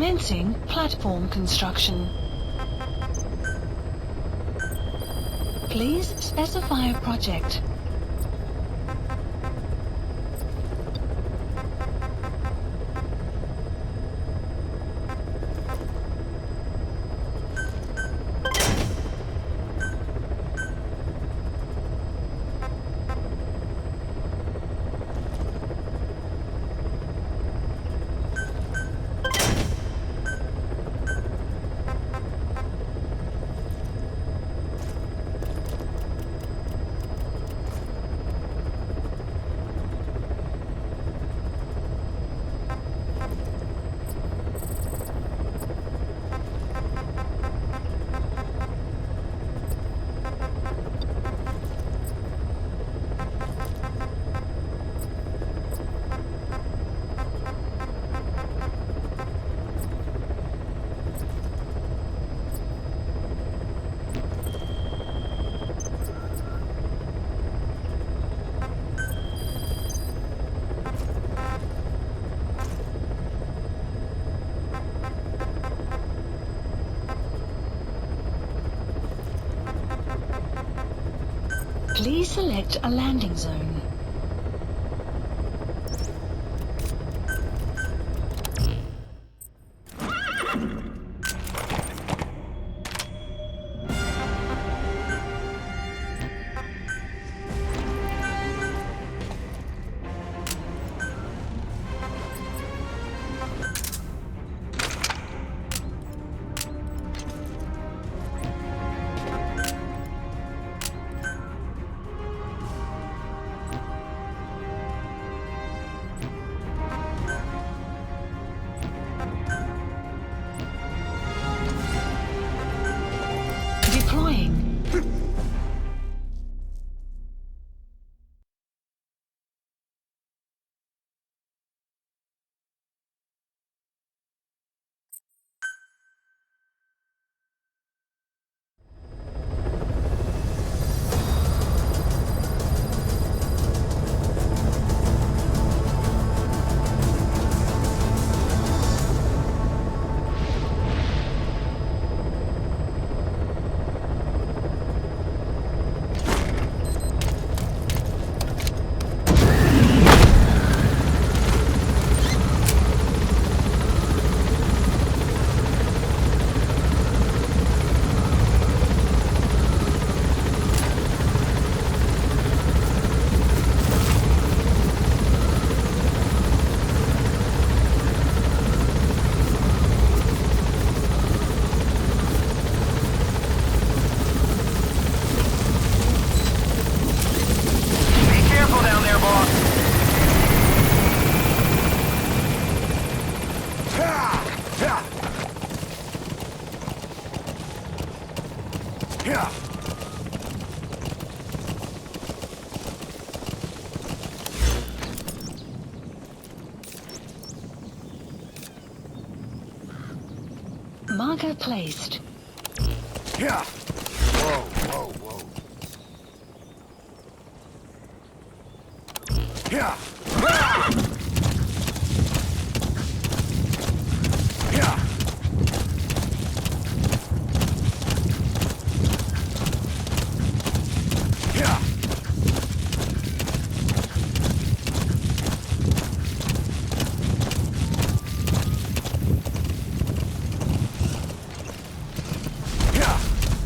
Commencing platform construction. Please specify a project. Please select a landing zone. Deploying. Marker placed. Yeah. Whoa, whoa, whoa. Yeah. Ah! Yeah. Yeah.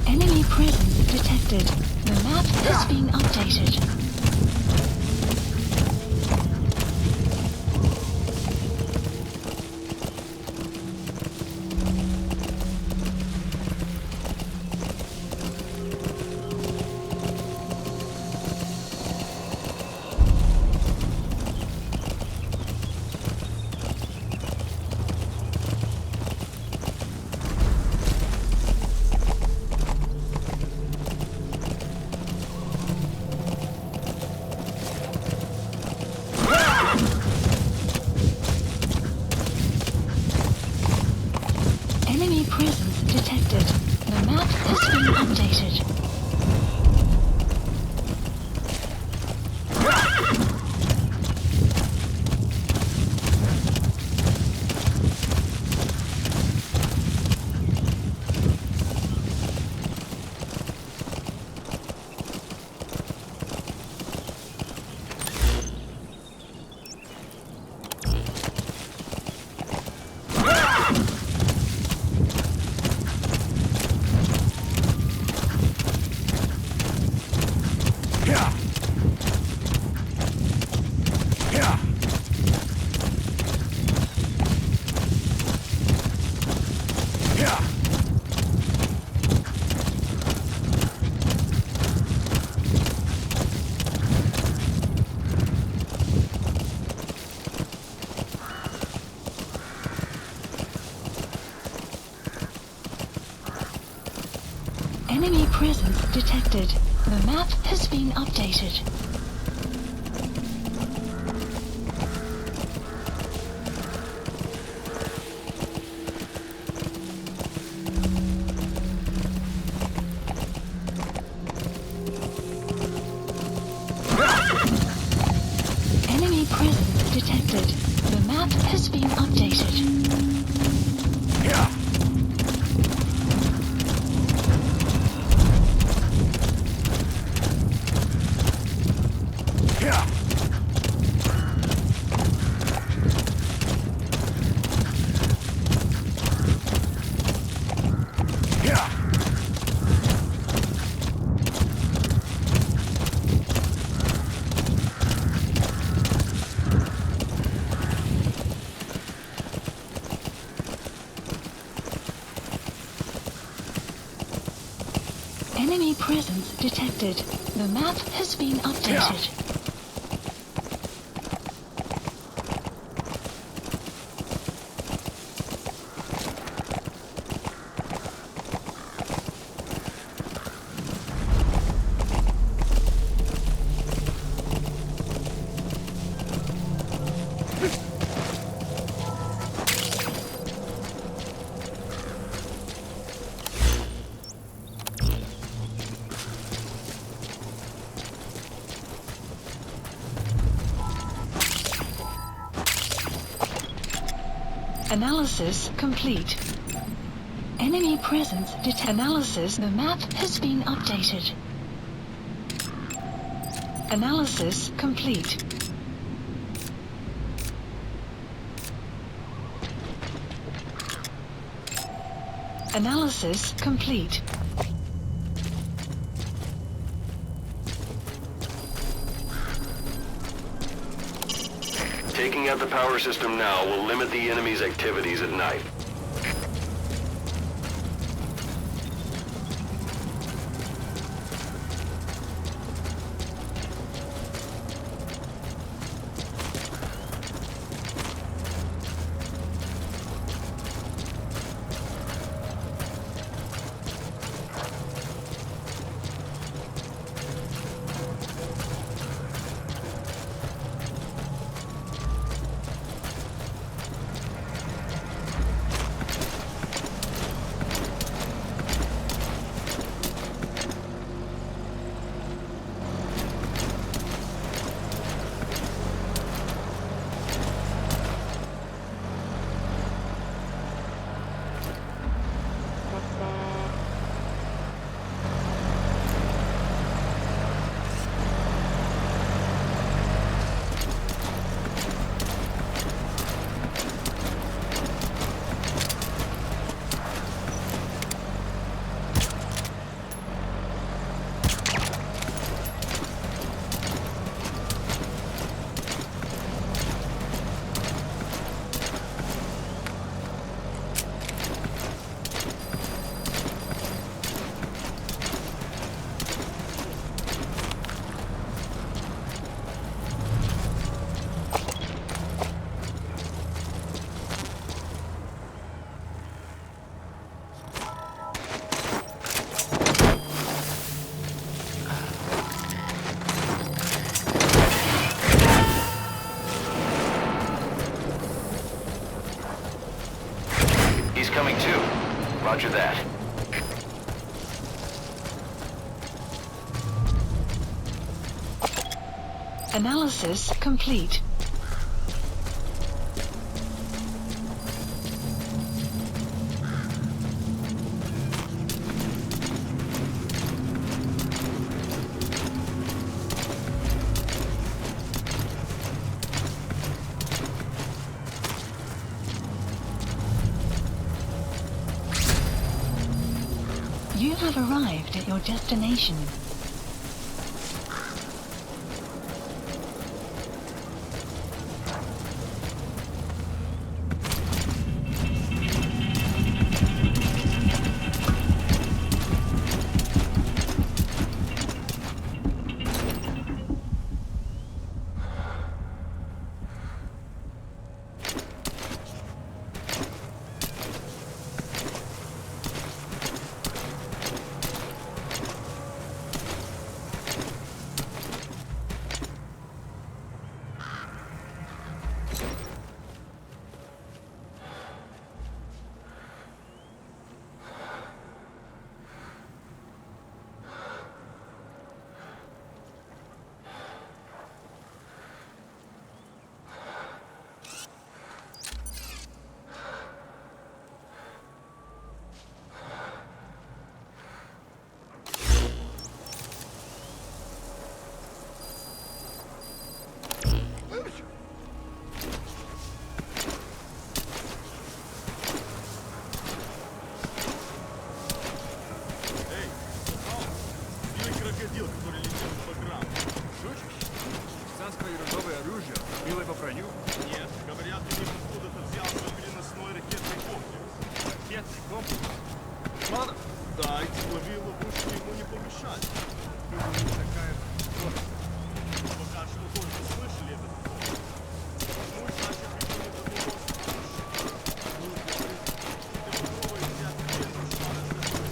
Enemy presence detected. The map has been updated. presence detected. The map has been updated. Enemy presence detected. The map has been updated. Yeah. Yeah. Yeah. Enemy presence detected. The map has been updated. Analysis complete. Enemy presence analysis. The map has been updated. Analysis complete. Analysis complete. Taking out the power system now will limit the enemy's activities at night. He's coming too. Roger that. Analysis complete. You have arrived at your destination. крокодил, который летел по грамму. Шутишь? Швейцарское ерунговое оружие. Милый по броню? Нет, говорят, у них откуда-то взялся переносной ракетный комплекс. Ракетный комплекс? Ладно. Да, и тепловые ловушки ему не помешали. Думаю, не такая сложность. Пока что только слышали этот комплекс. Ну и значит, ведь не додумался. Ну, говорит, ты попробуй взять плену шара с этого.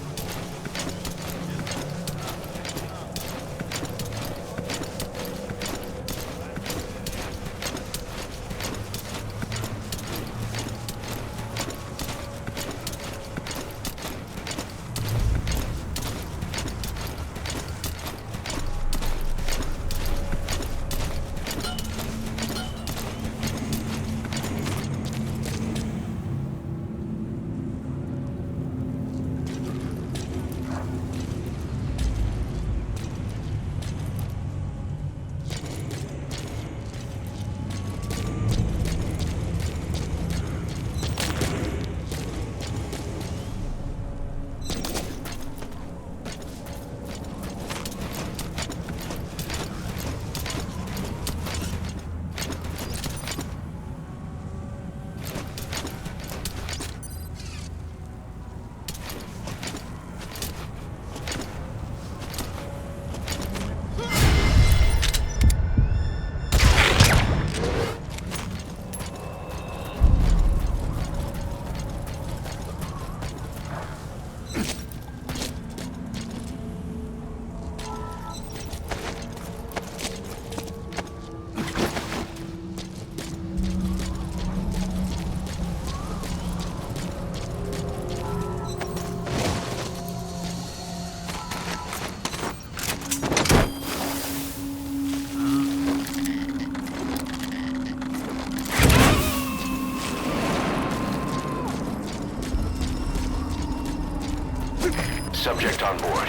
Subject on board.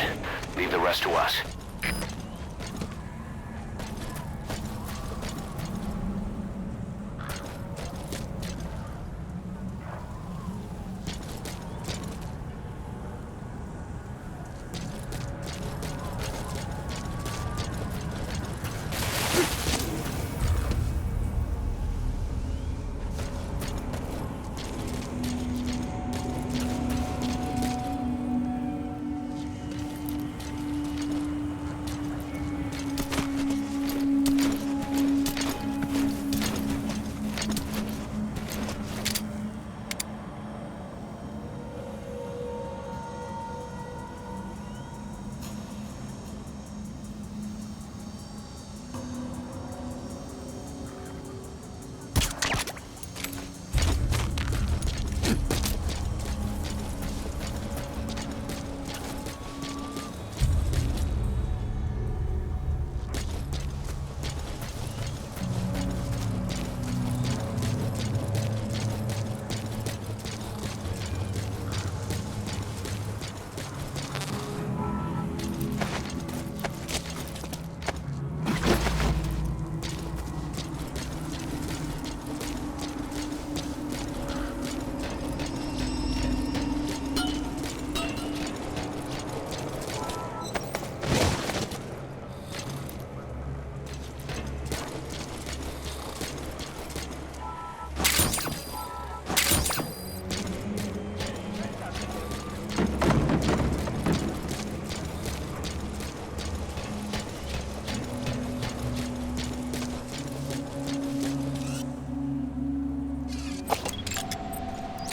Leave the rest to us.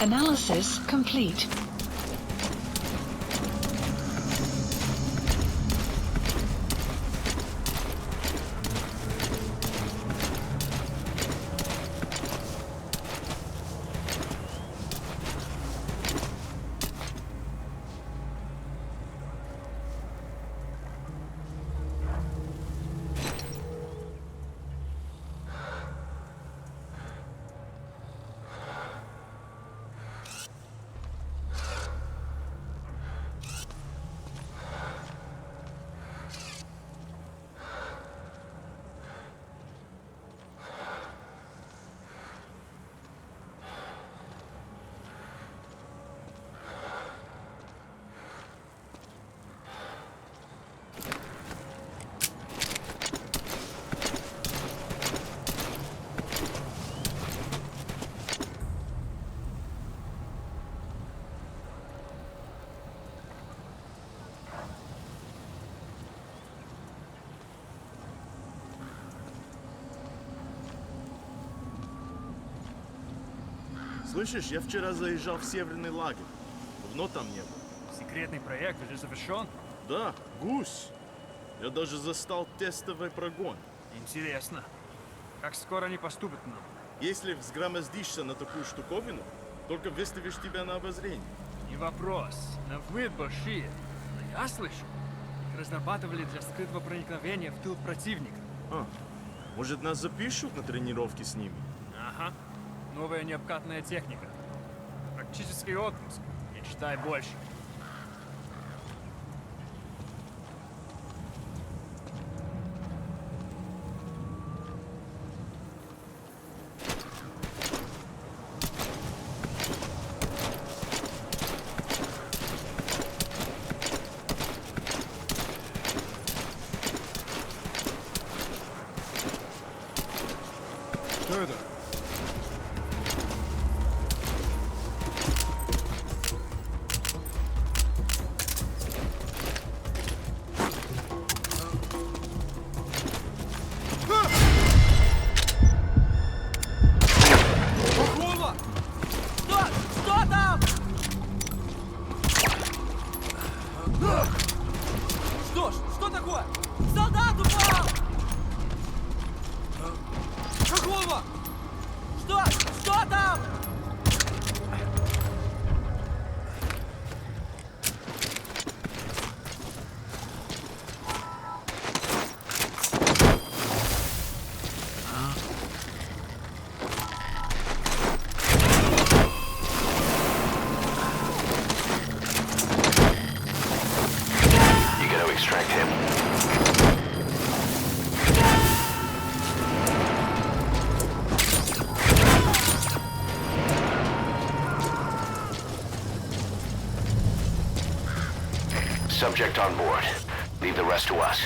Analysis complete. Слышишь, я вчера заезжал в северный лагерь. Давно там не был. Секретный проект уже завершен? Да, гусь. Я даже застал тестовый прогон. Интересно. Как скоро они поступят к нам? Если взгромоздишься на такую штуковину, только выставишь тебя на обозрение. Не вопрос. На вид большие. Но я слышу, их разрабатывали для скрытого проникновения в тыл противника. А, может, нас запишут на тренировки с ними? Ага. Новая необкатная техника. Практический отпуск. Мечтай больше. Что это? Вова! Что там? Что такое? Солдат упал! Какого? Что там? You gotta extract him. Subject on board. Leave the rest to us.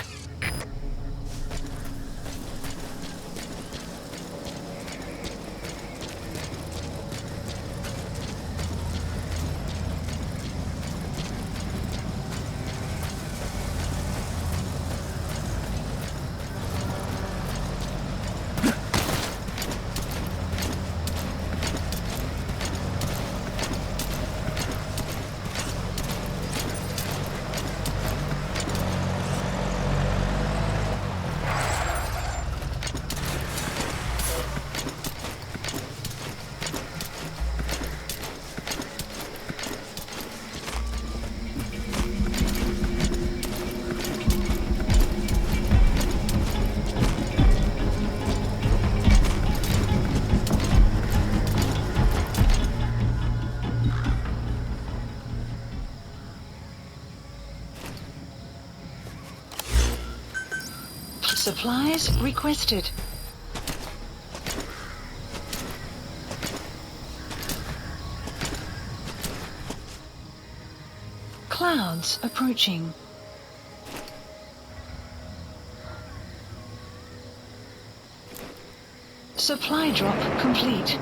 Supplies requested. Clouds approaching. Supply drop complete.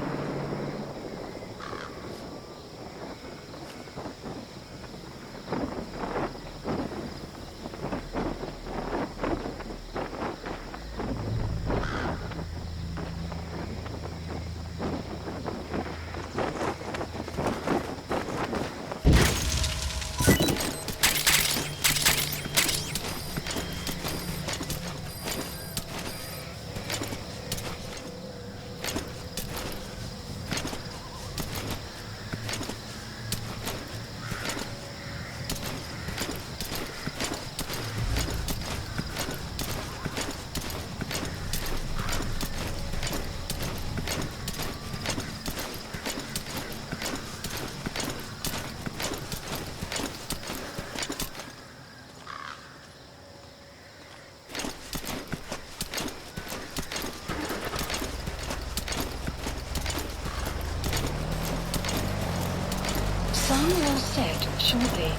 Sun will set shortly.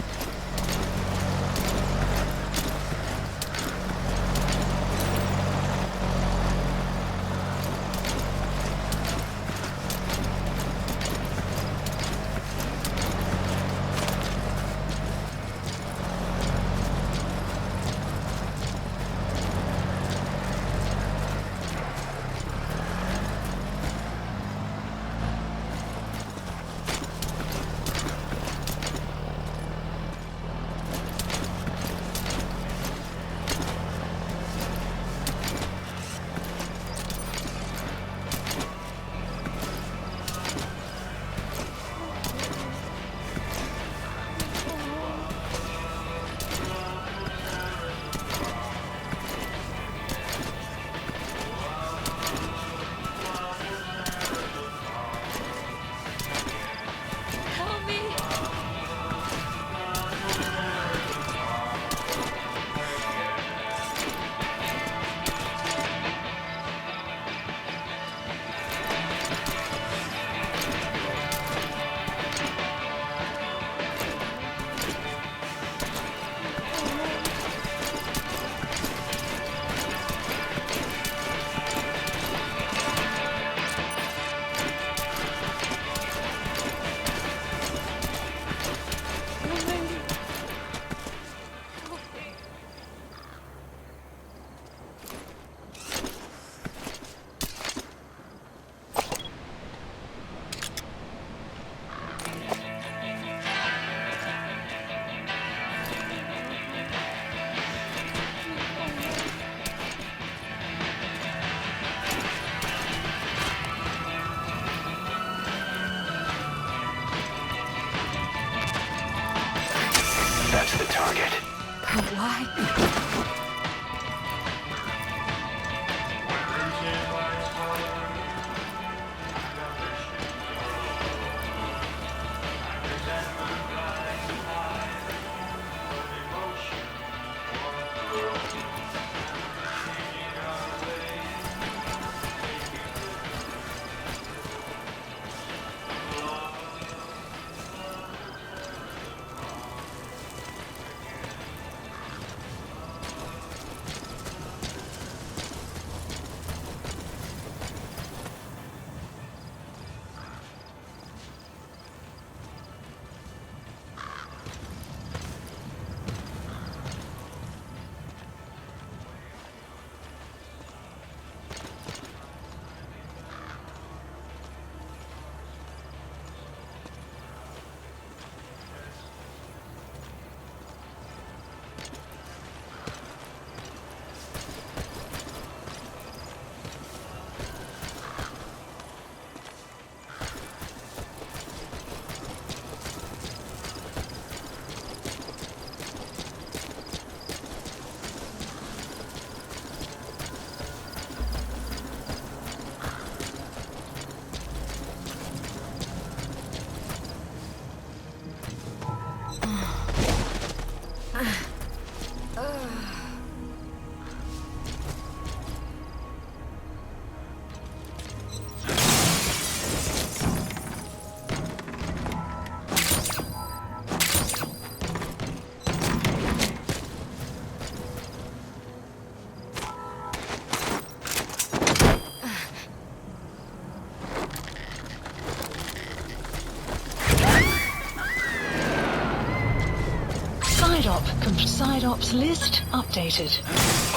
Classified ops list updated.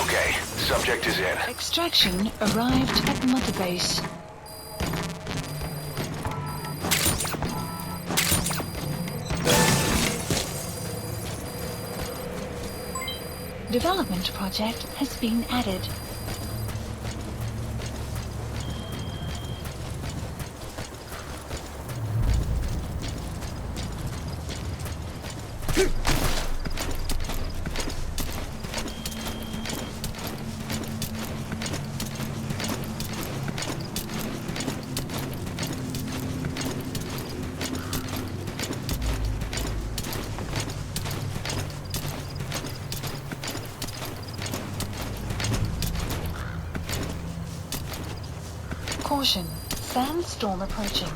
Okay, subject is in. Extraction arrived at Mother Base. Development project has been added. Caution, sandstorm approaching.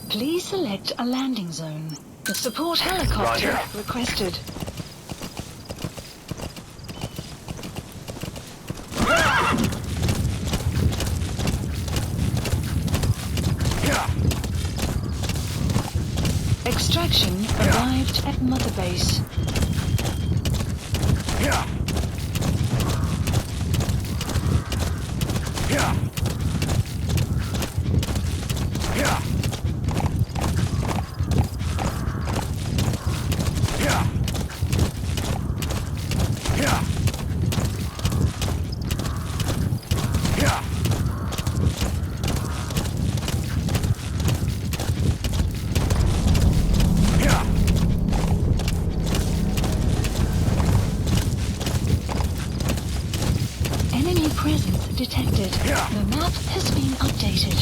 Please select a landing zone. The support helicopter Roger. requested. Extraction arrived at Mother Base. Enemy presence detected. The map has been updated.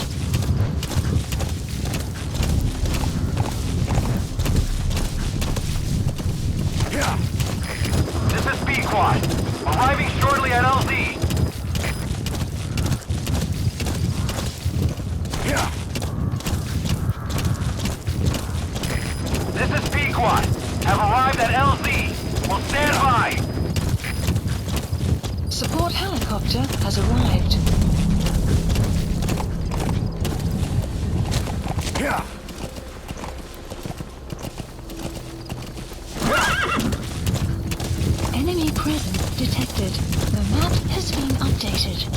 This is B-Quad. Arriving shortly at LZ. This is B-Quad. Have arrived at LZ. Will stand by. Support helicopter has arrived. Enemy presence detected. The map has been updated.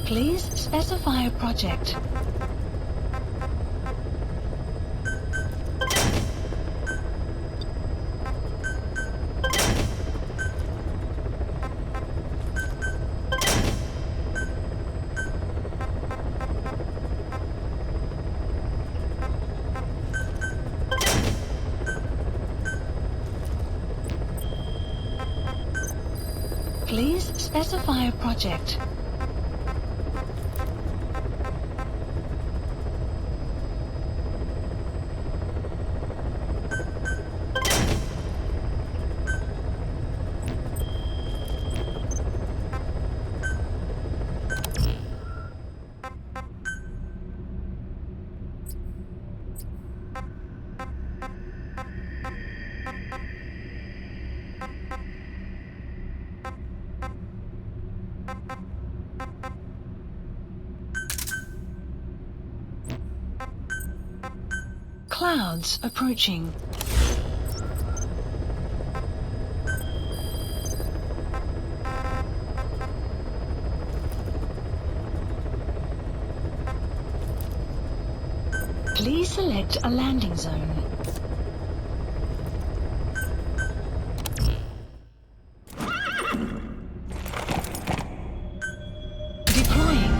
Please specify a project. Please specify a project. Clouds approaching. Please select a landing zone. Deploying.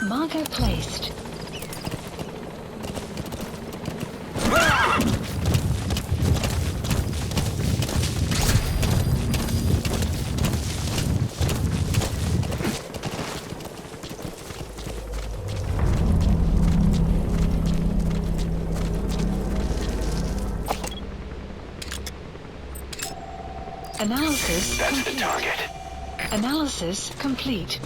Marker placed. Analysis That's the complete. target. Analysis complete.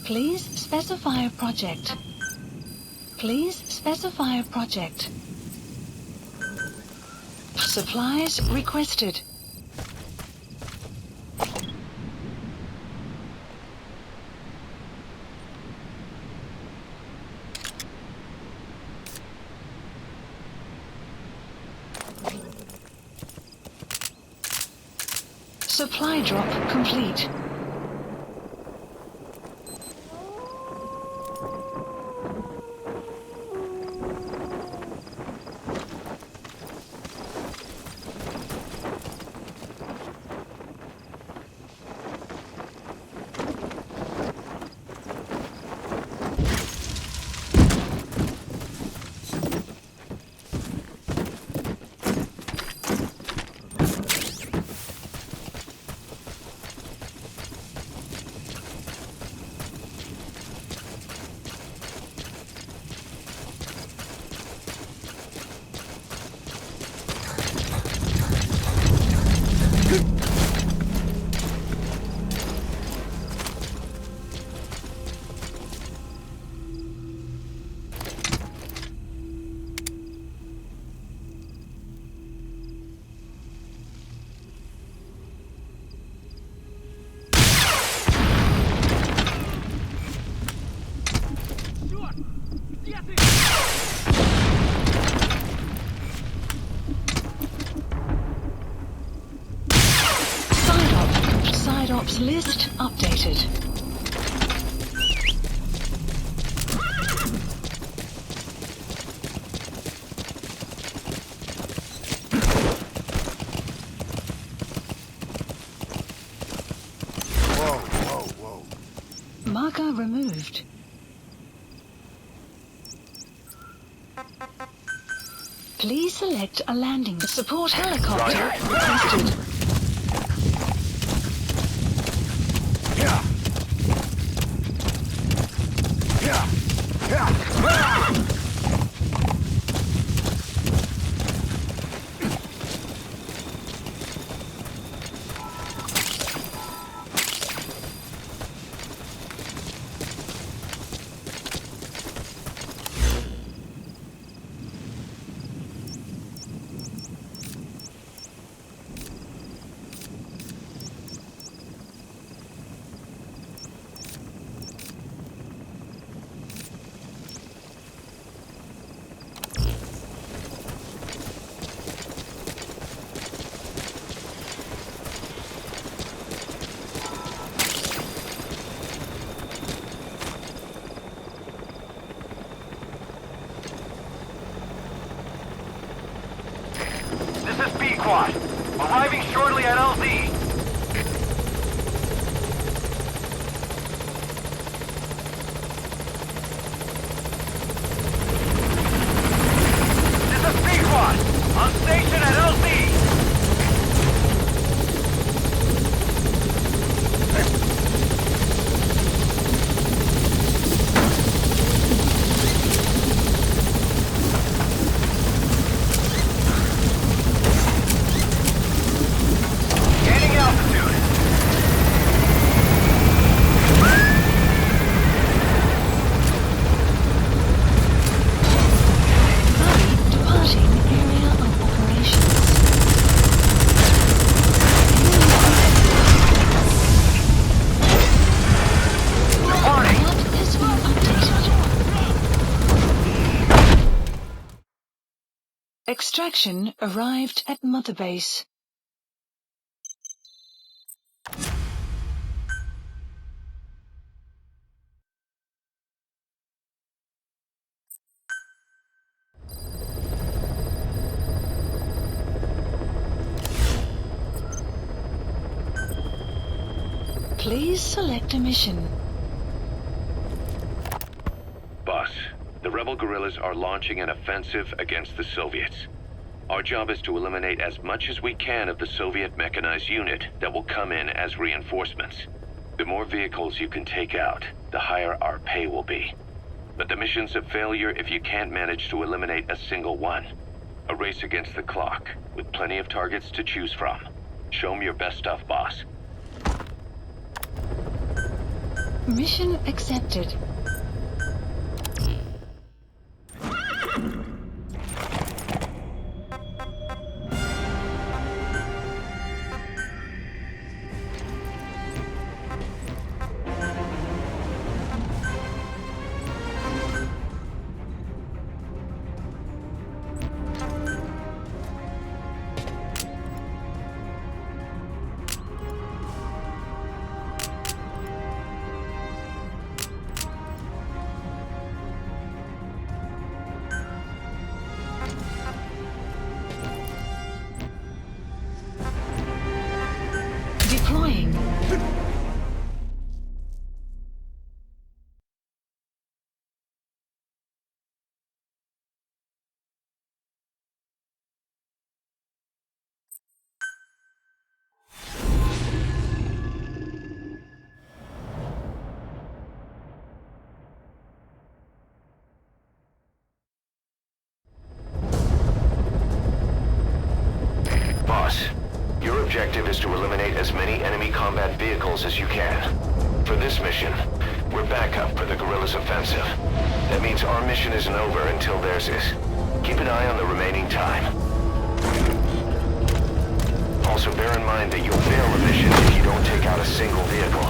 Please specify a project. Please specify a project. Supplies requested. Supply drop complete. ops list updated. Marker removed. Please select a landing. Support helicopter requested. This is B-Quad. Arriving shortly at LZ. This is B-Quad. On station at LZ. Gaining altitude. Hurry, departing area of operations. Departing. Map has been updated. Extraction arrived at Mother Base. Please select a mission. Boss, the rebel guerrillas are launching an offensive against the Soviets. Our job is to eliminate as much as we can of the Soviet mechanized unit that will come in as reinforcements. The more vehicles you can take out, the higher our pay will be. But the mission's a failure if you can't manage to eliminate a single one. A race against the clock, with plenty of targets to choose from. Show 'em your best stuff, boss. Mission accepted. Deploying. Boss, your objective is to eliminate as many enemy combat vehicles as you can. For this mission, we're backup for the guerrillas' offensive. That means our mission isn't over until theirs is. Keep an eye on the remaining time. Also bear in mind that you'll fail the mission if you don't take out a single vehicle.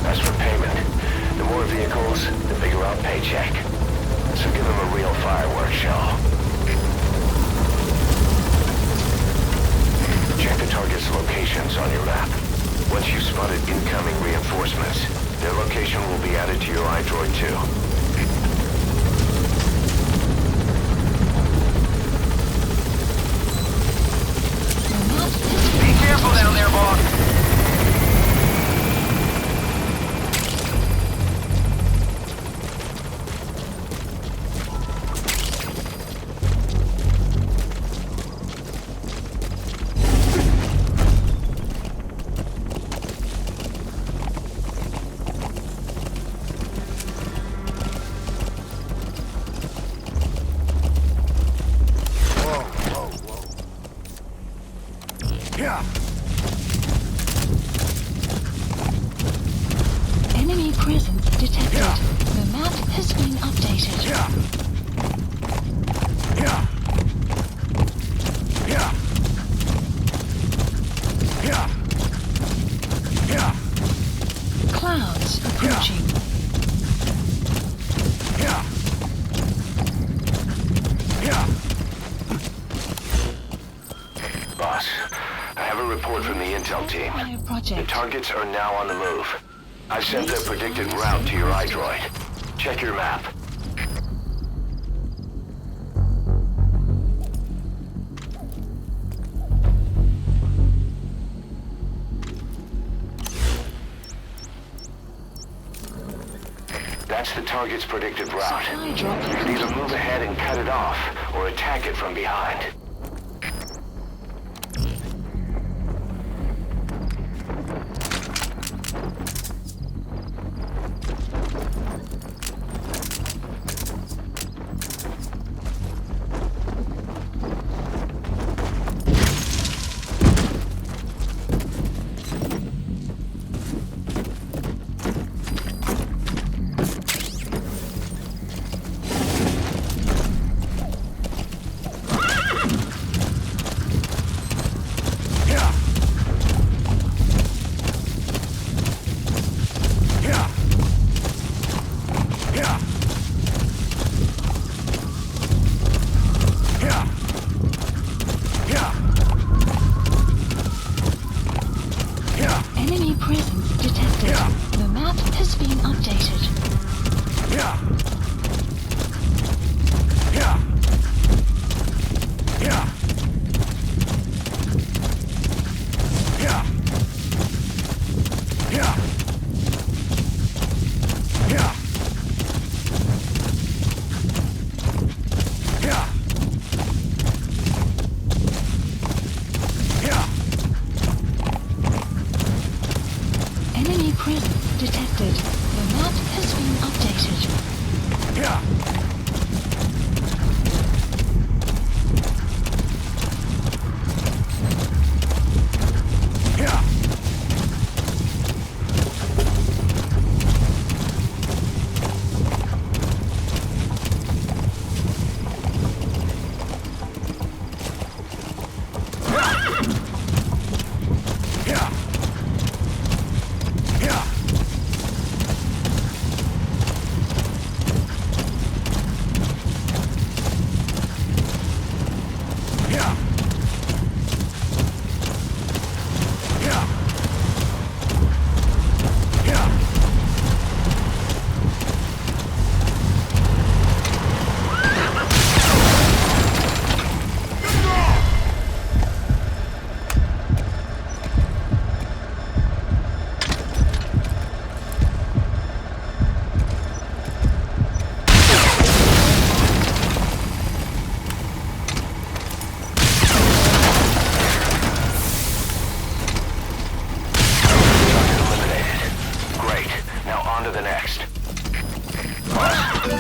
As for payment, the more vehicles, the bigger our paycheck. So give them a real fireworks show. Check the target's locations on your map. Once you've spotted incoming reinforcements, their location will be added to your iDroid too. Be careful down there, boss. Enemy presence detected. The map has been updated. Clouds approaching. Boss, I have a report from the intel team. Fire The project. targets are now on the move. I've sent their predicted route to your iDroid. Check your map. That's the target's predicted route. Supply drop You can either move ahead and cut it off, or attack it from behind. Enemy presence detected. The map has been updated. Enemy presence detected. The map has been updated.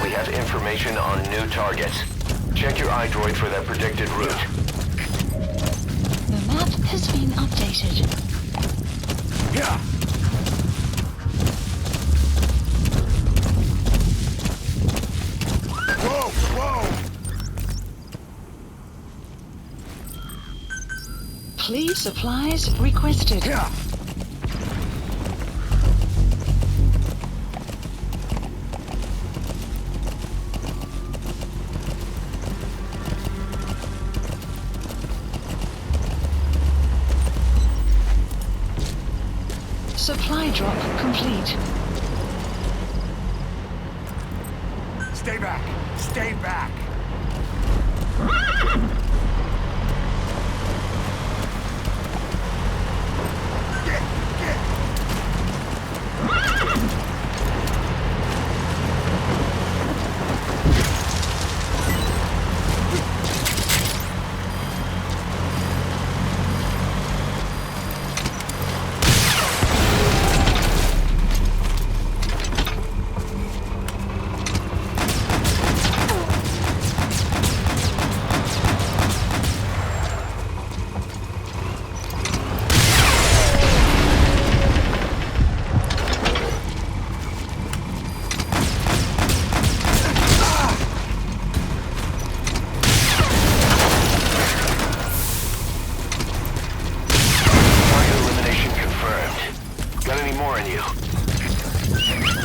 We have information on new targets. Check your iDroid for their predicted route. The map has been updated. Please supplies requested. Supply drop complete. Stay back! Stay back!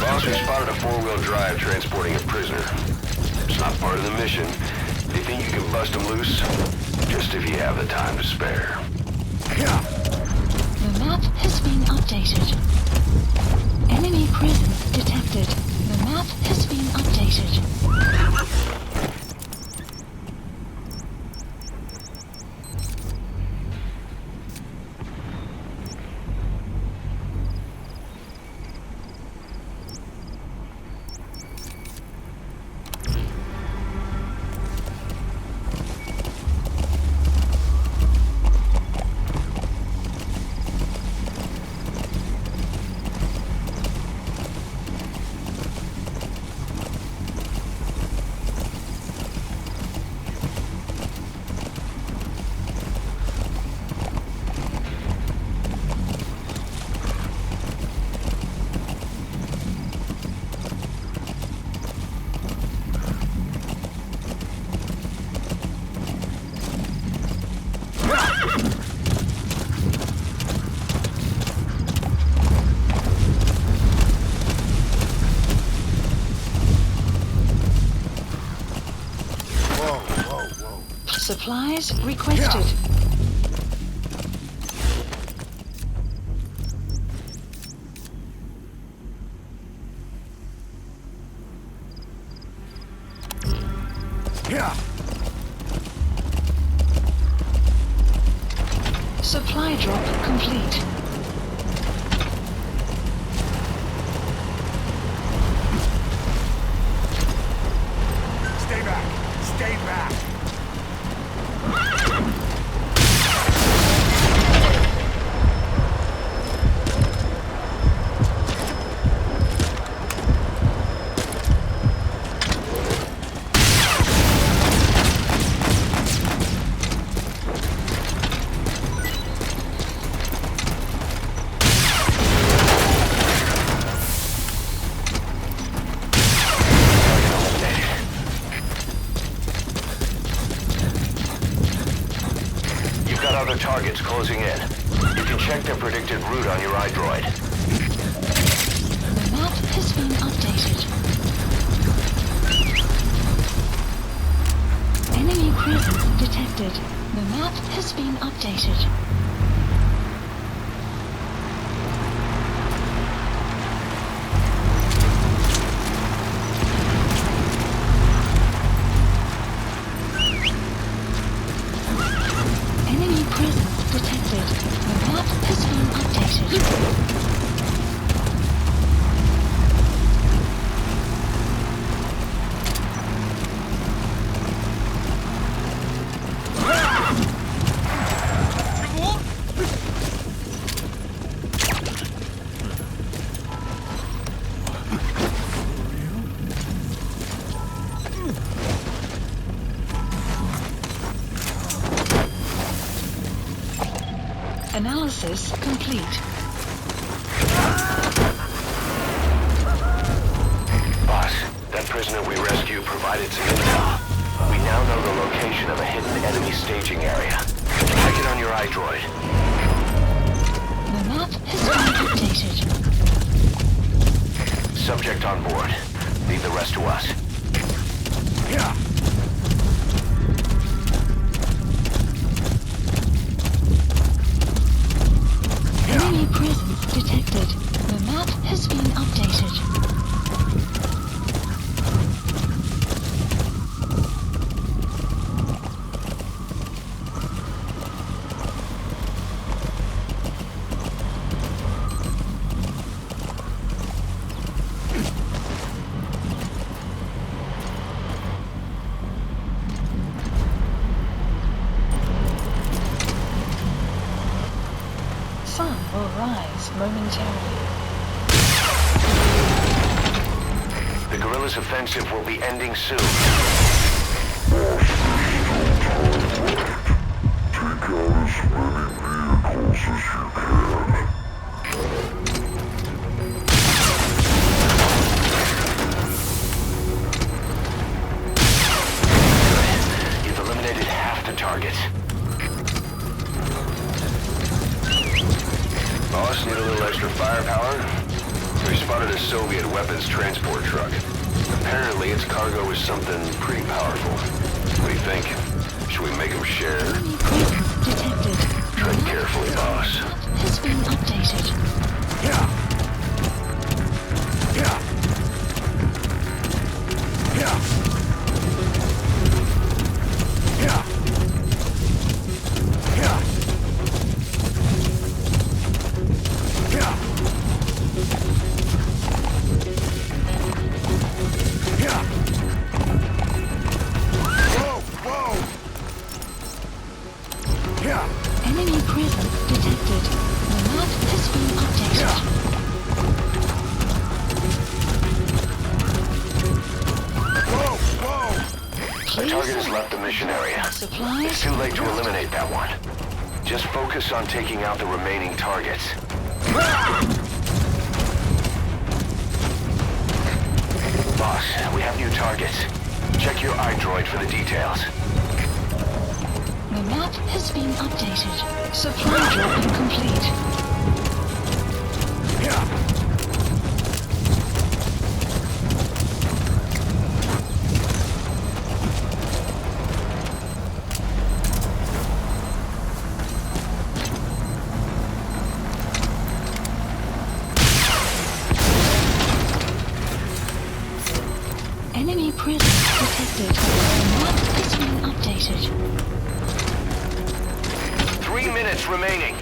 Boss, we spotted a four-wheel drive transporting a prisoner. It's not part of the mission. Do you think you can bust him loose? Just if you have the time to spare. The map has been updated. Enemy presence detected. The map has been updated. Supplies requested. Supply drop complete. Stay back! Stay back! Other targets closing in. You can check their predicted route on your iDroid. The map has been updated. Enemy presence detected. The map has been updated. Enemy presence detected. The map has been updated. Analysis complete. Boss, that prisoner we rescued provided some intel. We now know the location of a hidden enemy staging area. Check it on your iDroid. The map has been updated. Subject on board. Leave the rest to us. Enemy presence detected. will rise momentarily. The guerrillas' offensive will be ending soon. Take out as many vehicles as you can. You've eliminated half the targets. Boss, need a little extra firepower? We spotted a Soviet weapons transport truck. Apparently its cargo is something pretty powerful. What do you think? Should we make them share? Enemy presence detected. Tread carefully, boss. Has been updated. Enemy presence detected. The map has been updated. The target has left the mission area. Supplies. It's too late to eliminate that one. Just focus on taking out the remaining targets. Boss, we have new targets. Check your iDroid for the details. The map has been updated. Supply drop complete. Enemy presence detected. The map has been updated. 3 minutes remaining.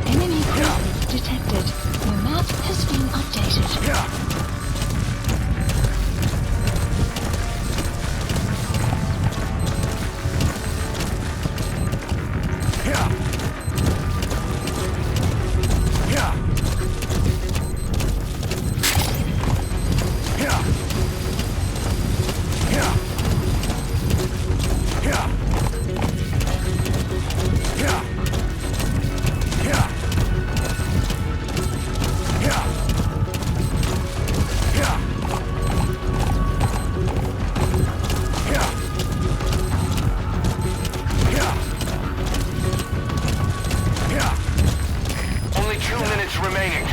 Enemy presence detected. The map has been updated. Only 2 minutes remaining.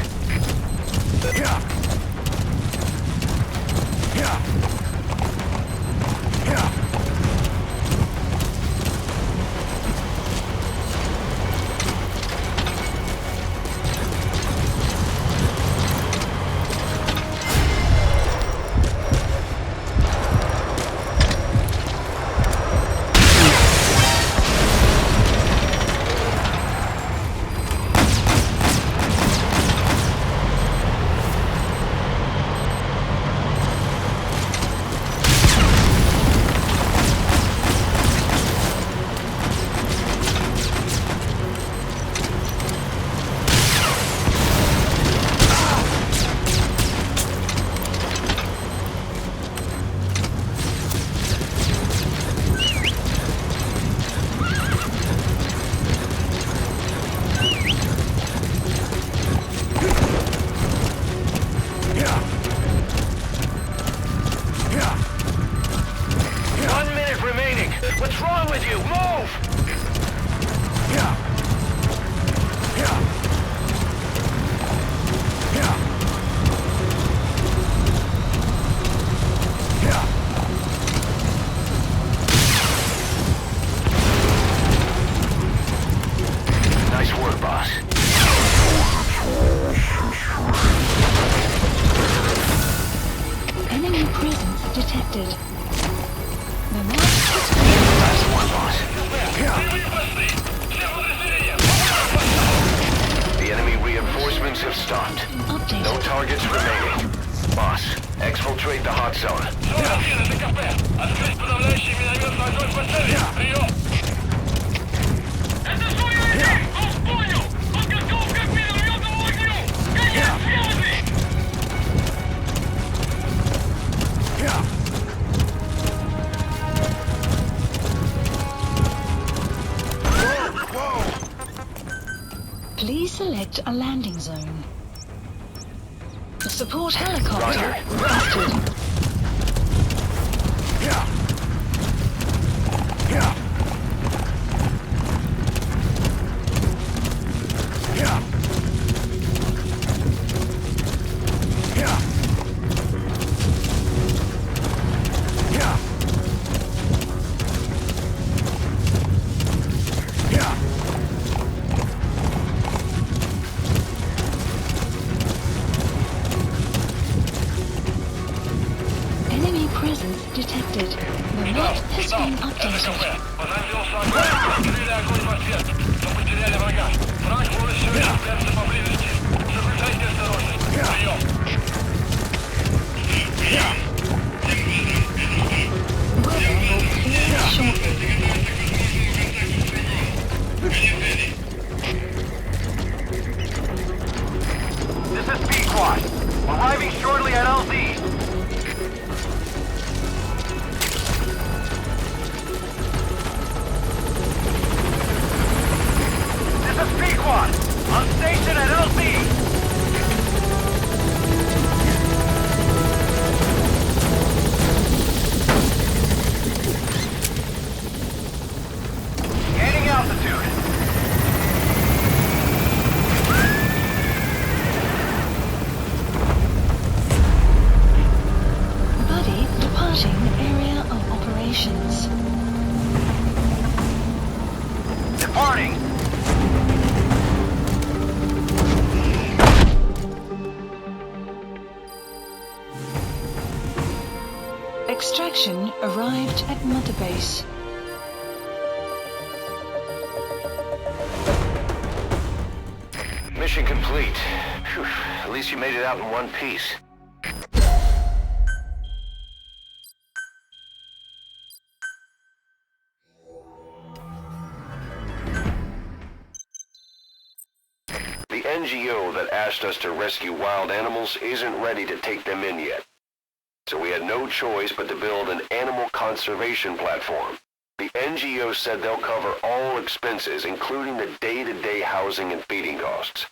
What's wrong with you? Move! Nice work, boss. Enemy presence detected. The map Nice one, boss. The enemy reinforcements have stopped. No Updated. targets remaining. Boss, exfiltrate the hot zone. Please select a landing zone. The support helicopter Roger. requested. Enemy presence detected. The map has been updated. Weather will clear shortly. This is P-Quad. Arriving shortly at LZ. This is P-Quad. On station at LZ. Gaining altitude. Buddy departing area of operations. Departing. Extraction arrived at Mother Base. Mission complete. Phew, at least you made it out in one piece. The NGO that asked us to rescue wild animals isn't ready to take them in yet. So we had no choice but to build an animal conservation platform. The NGO said they'll cover all expenses, including the day-to-day housing and feeding costs.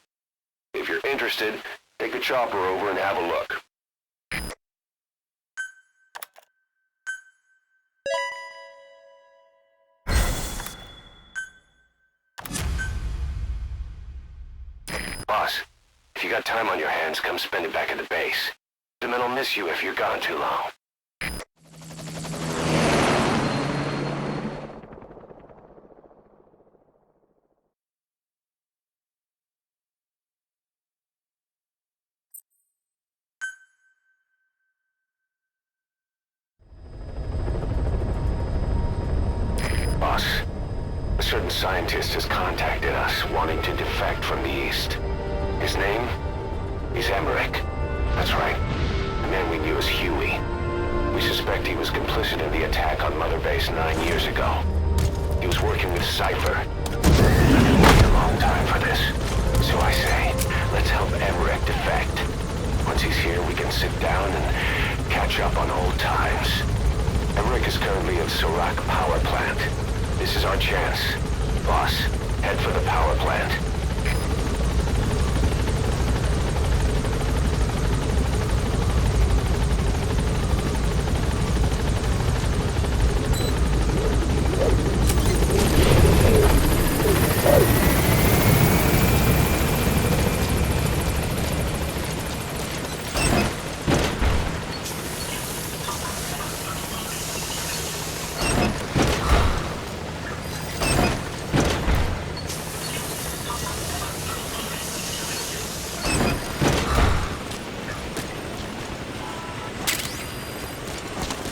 If you're interested, take a chopper over and have a look. Boss, if you got time on your hands, come spend it back at the base. The men will miss you if you're gone too long. Boss, a certain scientist has contacted us wanting to defect from the East. His name? He's Emmerich. That's right. The man we knew as Huey. We suspect he was complicit in the attack on Mother Base 9 years ago. He was working with Cypher. I've been waiting a long time for this. So I say, let's help Emmerich defect. Once he's here, we can sit down and catch up on old times. Emmerich is currently at Serac Power Plant. This is our chance. Boss, head for the power plant.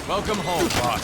Welcome home, boss.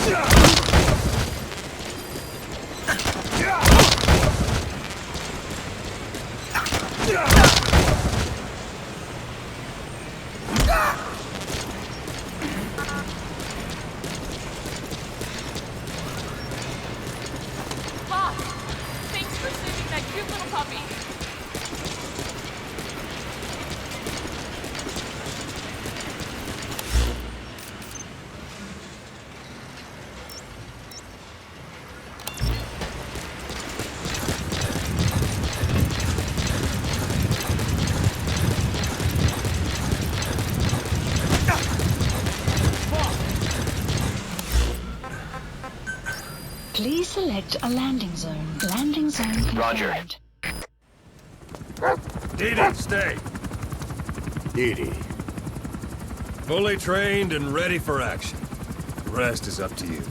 select a landing zone. Landing zone confirmed. Roger. Didi, stay. Didi. Fully trained and ready for action. The rest is up to you.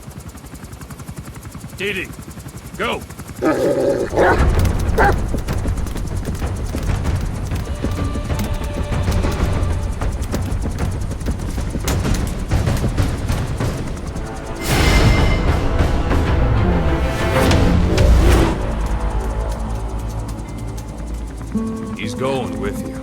Didi, go! He's going with you.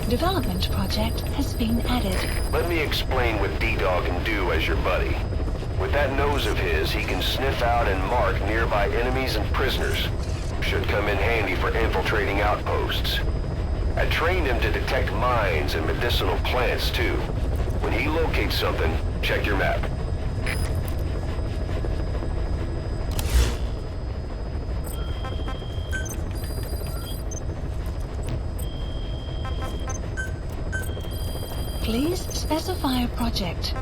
Development project has been added. Let me explain what D-Dog can do as your buddy. With that nose of his, he can sniff out and mark nearby enemies and prisoners. Should come in handy for infiltrating outposts. I trained him to detect mines and medicinal plants, too. When he locates something, check your map. Please specify a project.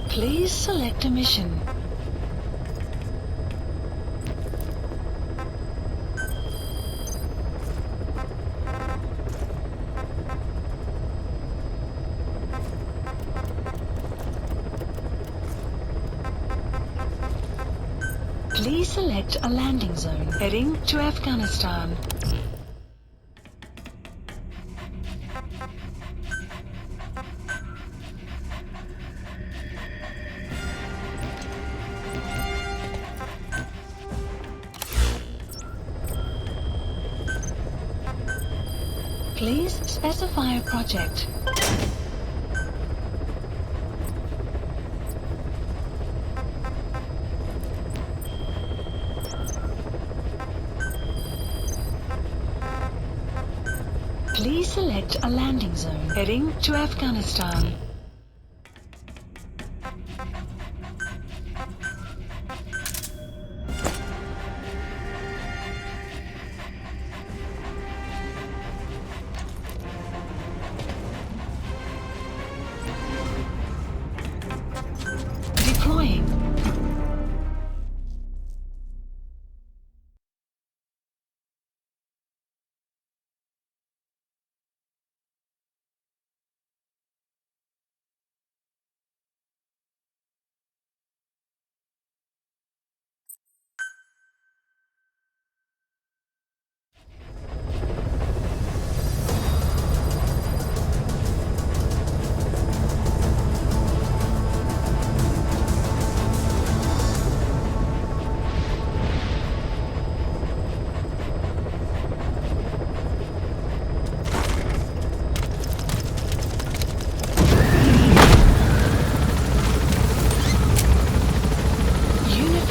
Please select a mission. Please select a landing zone heading to Afghanistan. Please specify a project. Please select a landing zone heading to Afghanistan. Deploying.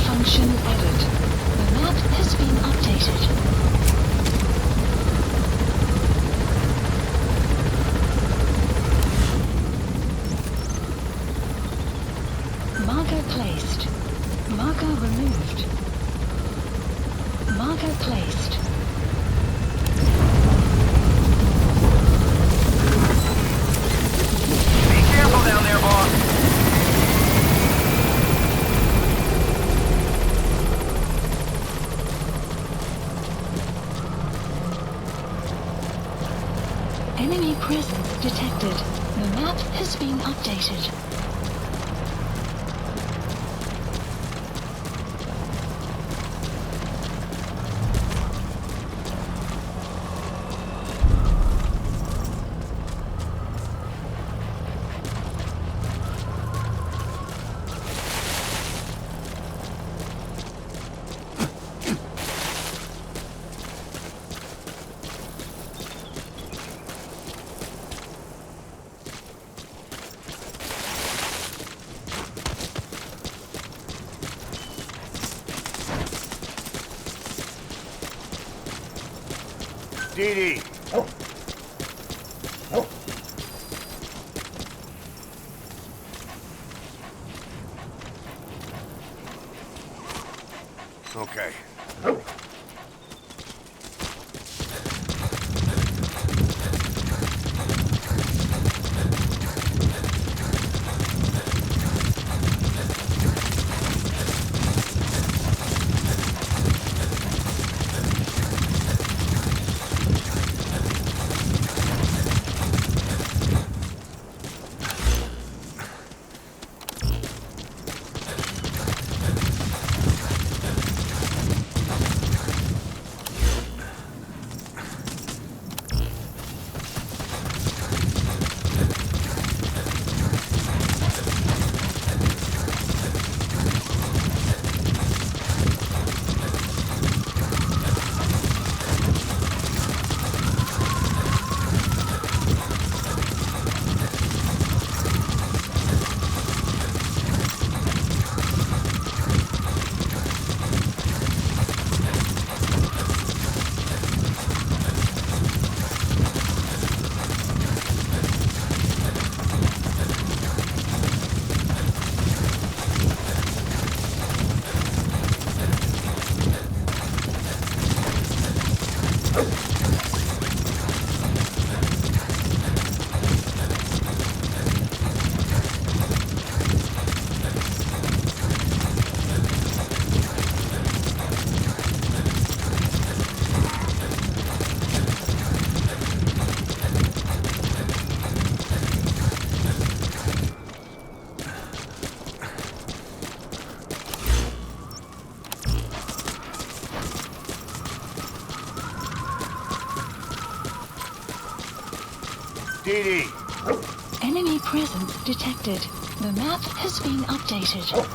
Function added. The map has been updated. Marker placed. Marker removed. Marker placed. Be careful down there, boss. presence detected. The map has been updated. Dee Dee. Okay. Dee Dee. Enemy presence detected. The map has been updated.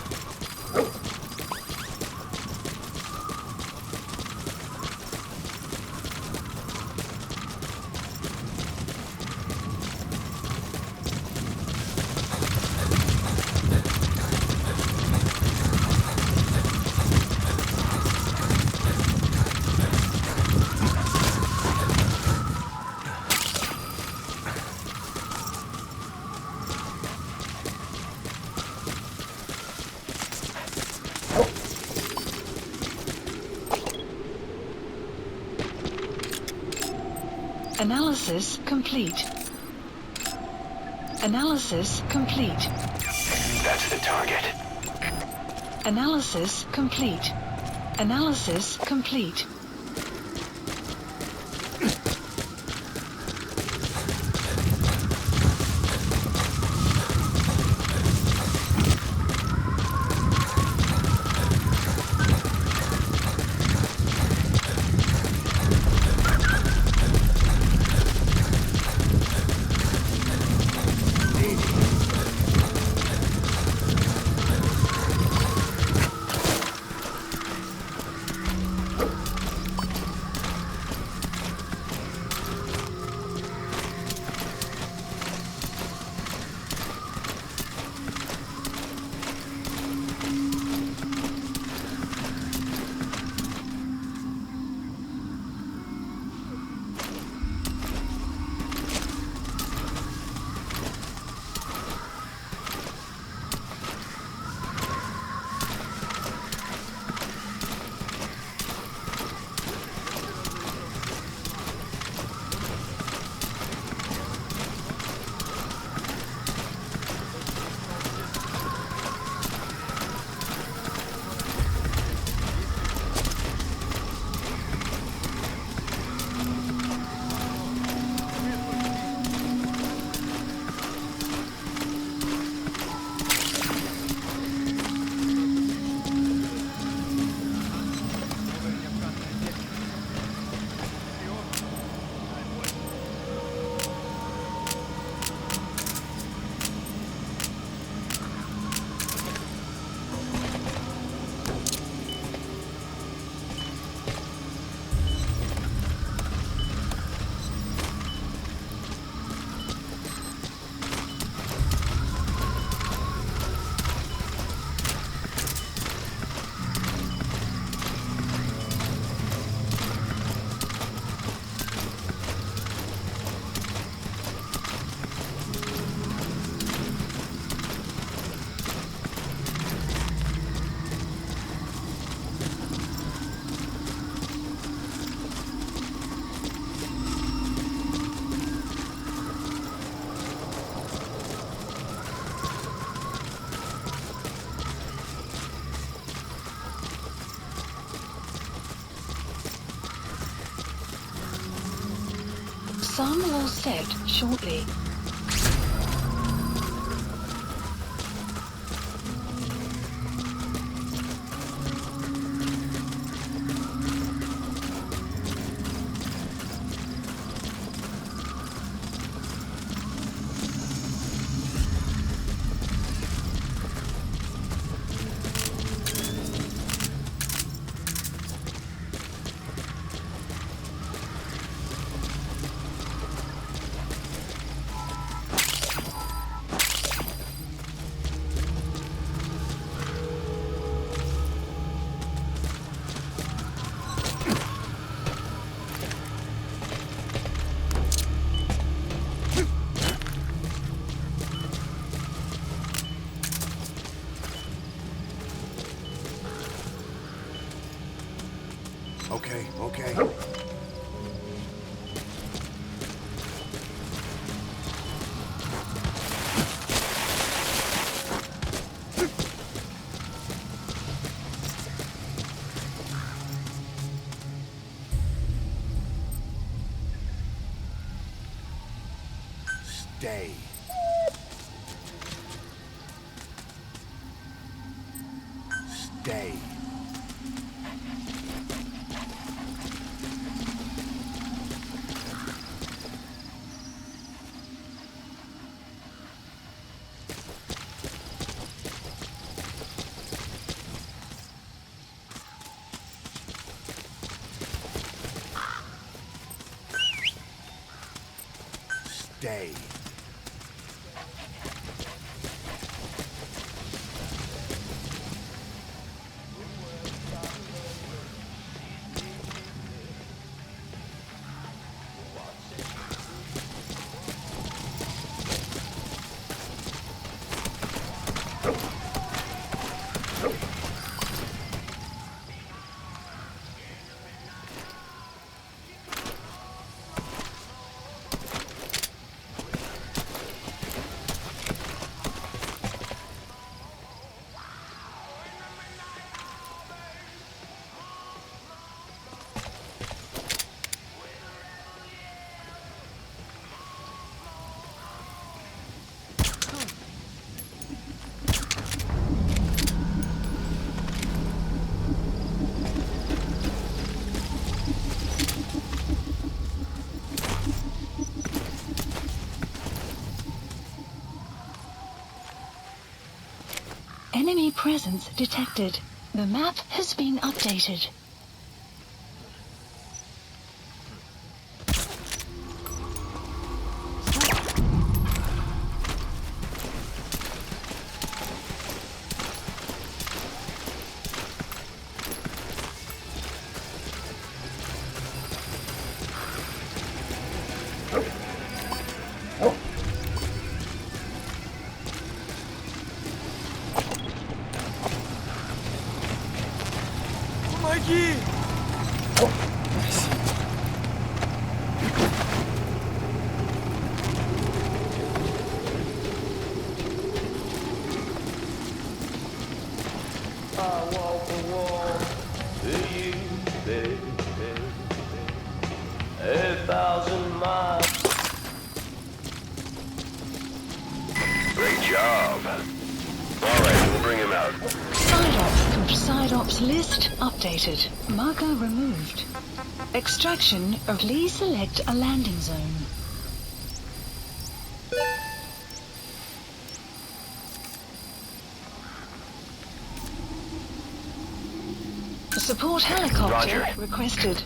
Analysis complete. Analysis complete. That's the target. Analysis complete. Analysis complete. Sun will set shortly. Okay. Stay. Stay. Stay. Enemy presence detected. The map has been updated. Помоги! Great job. All right, we'll bring him out. Side ops list updated. Marker removed. Extraction of Lee select a landing zone. Support helicopter Roger. requested.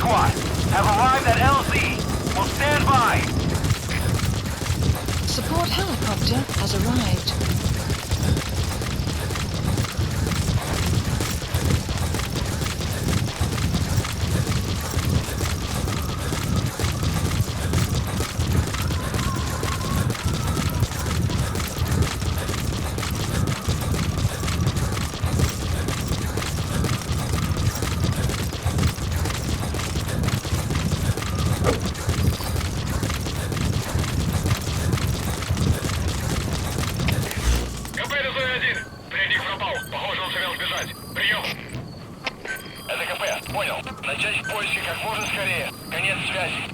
squad have arrived at LZ. Will stand by. Support helicopter has arrived. Начать поиски как можно скорее. Конец связи.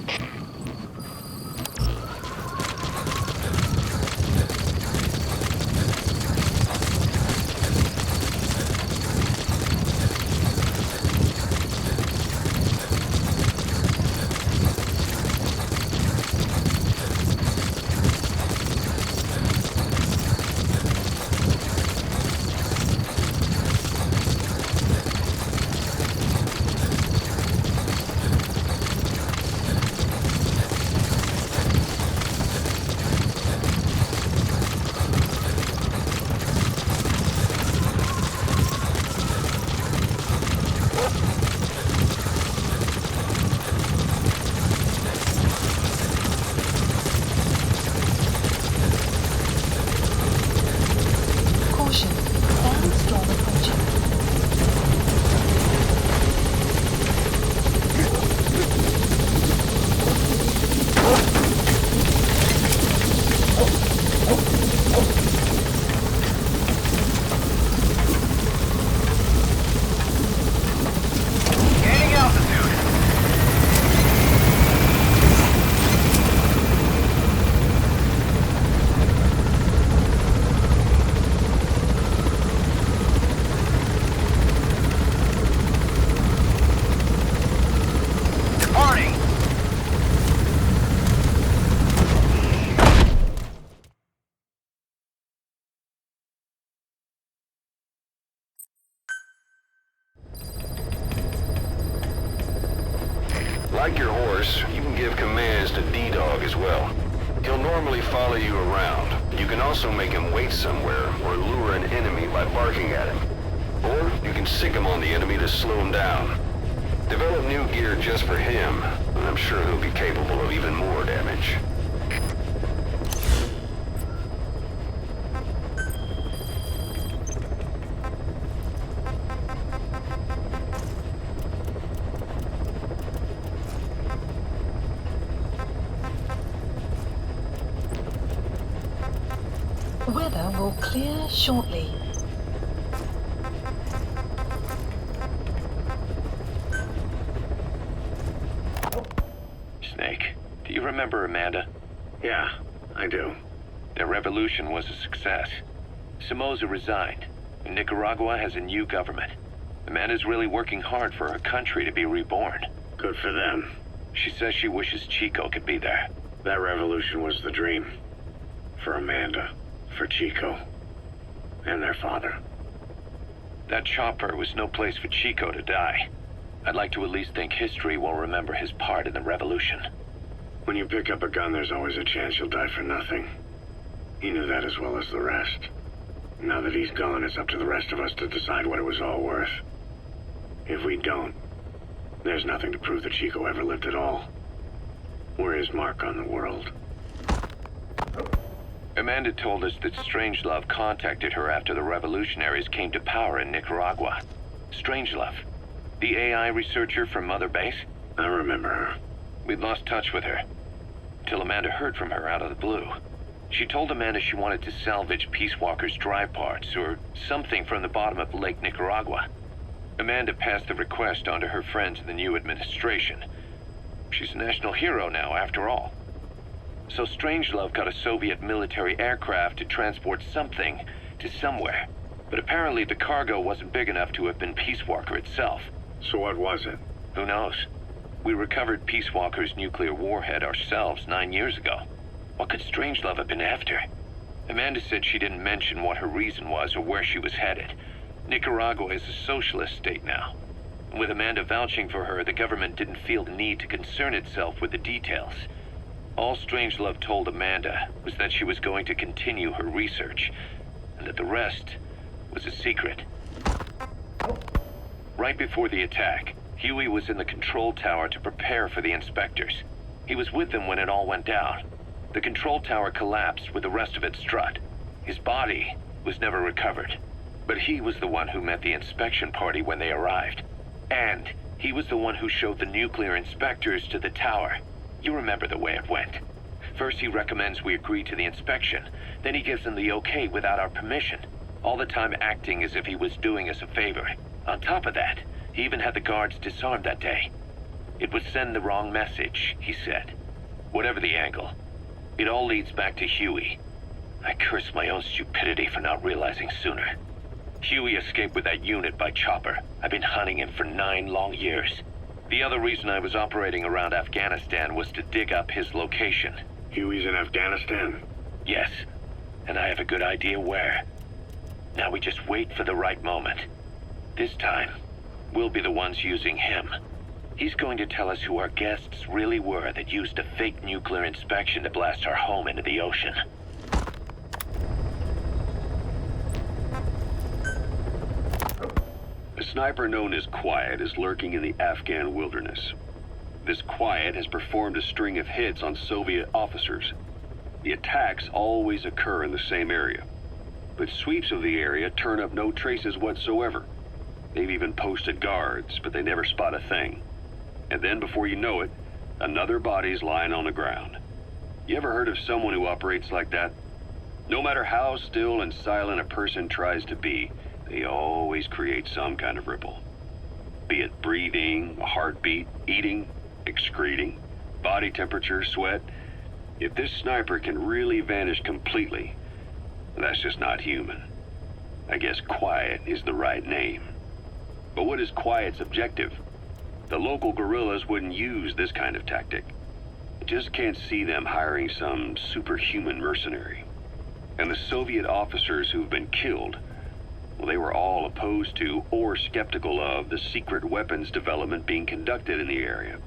Like your horse, you can give commands to D-Dog as well. He'll normally follow you around. You can also make him wait somewhere or lure an enemy by barking at him. Or you can sick him on the enemy to slow him down. Develop new gear just for him, and I'm sure he'll be capable of even more damage. Weather will clear shortly. Snake, do you remember Amanda? Yeah, I do. Their revolution was a success. Somoza resigned, and Nicaragua has a new government. Amanda's really working hard for her country to be reborn. Good for them. She says she wishes Chico could be there. That revolution was the dream. For Amanda. For Chico. And their father. That chopper was no place for Chico to die. I'd like to at least think history will remember his part in the revolution. When you pick up a gun, there's always a chance you'll die for nothing. He knew that as well as the rest. Now that he's gone, it's up to the rest of us to decide what it was all worth. If we don't, there's nothing to prove that Chico ever lived at all. We're his mark on the world. Amanda told us that Strangelove contacted her after the revolutionaries came to power in Nicaragua. Strangelove, the AI researcher from Mother Base? I remember her. We'd lost touch with her, till Amanda heard from her out of the blue. She told Amanda she wanted to salvage Peace Walker's drive parts, or something from the bottom of Lake Nicaragua. Amanda passed the request on to her friends in the new administration. She's a national hero now, after all. So Strangelove got a Soviet military aircraft to transport something to somewhere. But apparently the cargo wasn't big enough to have been Peace Walker itself. So what was it? Who knows? We recovered Peace Walker's nuclear warhead ourselves 9 years ago. What could Strangelove have been after? Amanda said she didn't mention what her reason was or where she was headed. Nicaragua is a socialist state now. With Amanda vouching for her, the government didn't feel the need to concern itself with the details. All Strangelove told Amanda was that she was going to continue her research, and that the rest was a secret. Right before the attack, Huey was in the control tower to prepare for the inspectors. He was with them when it all went down. The control tower collapsed with the rest of it strut. His body was never recovered, but he was the one who met the inspection party when they arrived. And he was the one who showed the nuclear inspectors to the tower. You remember the way it went. First he recommends we agree to the inspection, then he gives them the okay without our permission, all the time acting as if he was doing us a favor. On top of that, he even had the guards disarmed that day. It would send the wrong message, he said. Whatever the angle, it all leads back to Huey. I curse my own stupidity for not realizing sooner. Huey escaped with that unit by chopper. I've been hunting him for 9 long years. The other reason I was operating around Afghanistan was to dig up his location. Huey's in Afghanistan? Yes, and I have a good idea where. Now we just wait for the right moment. This time, we'll be the ones using him. He's going to tell us who our guests really were that used a fake nuclear inspection to blast our home into the ocean. A sniper known as Quiet is lurking in the Afghan wilderness. This Quiet has performed a string of hits on Soviet officers. The attacks always occur in the same area, but sweeps of the area turn up no traces whatsoever. They've even posted guards, but they never spot a thing. And then before you know it, another body's lying on the ground. You ever heard of someone who operates like that? No matter how still and silent a person tries to be, they always create some kind of ripple. Be it breathing, a heartbeat, eating, excreting, body temperature, sweat. If this sniper can really vanish completely, that's just not human. I guess Quiet is the right name. But what is Quiet's objective? The local guerrillas wouldn't use this kind of tactic. I just can't see them hiring some superhuman mercenary. And the Soviet officers who've been killed, well, they were all opposed to or skeptical of the secret weapons development being conducted in the area.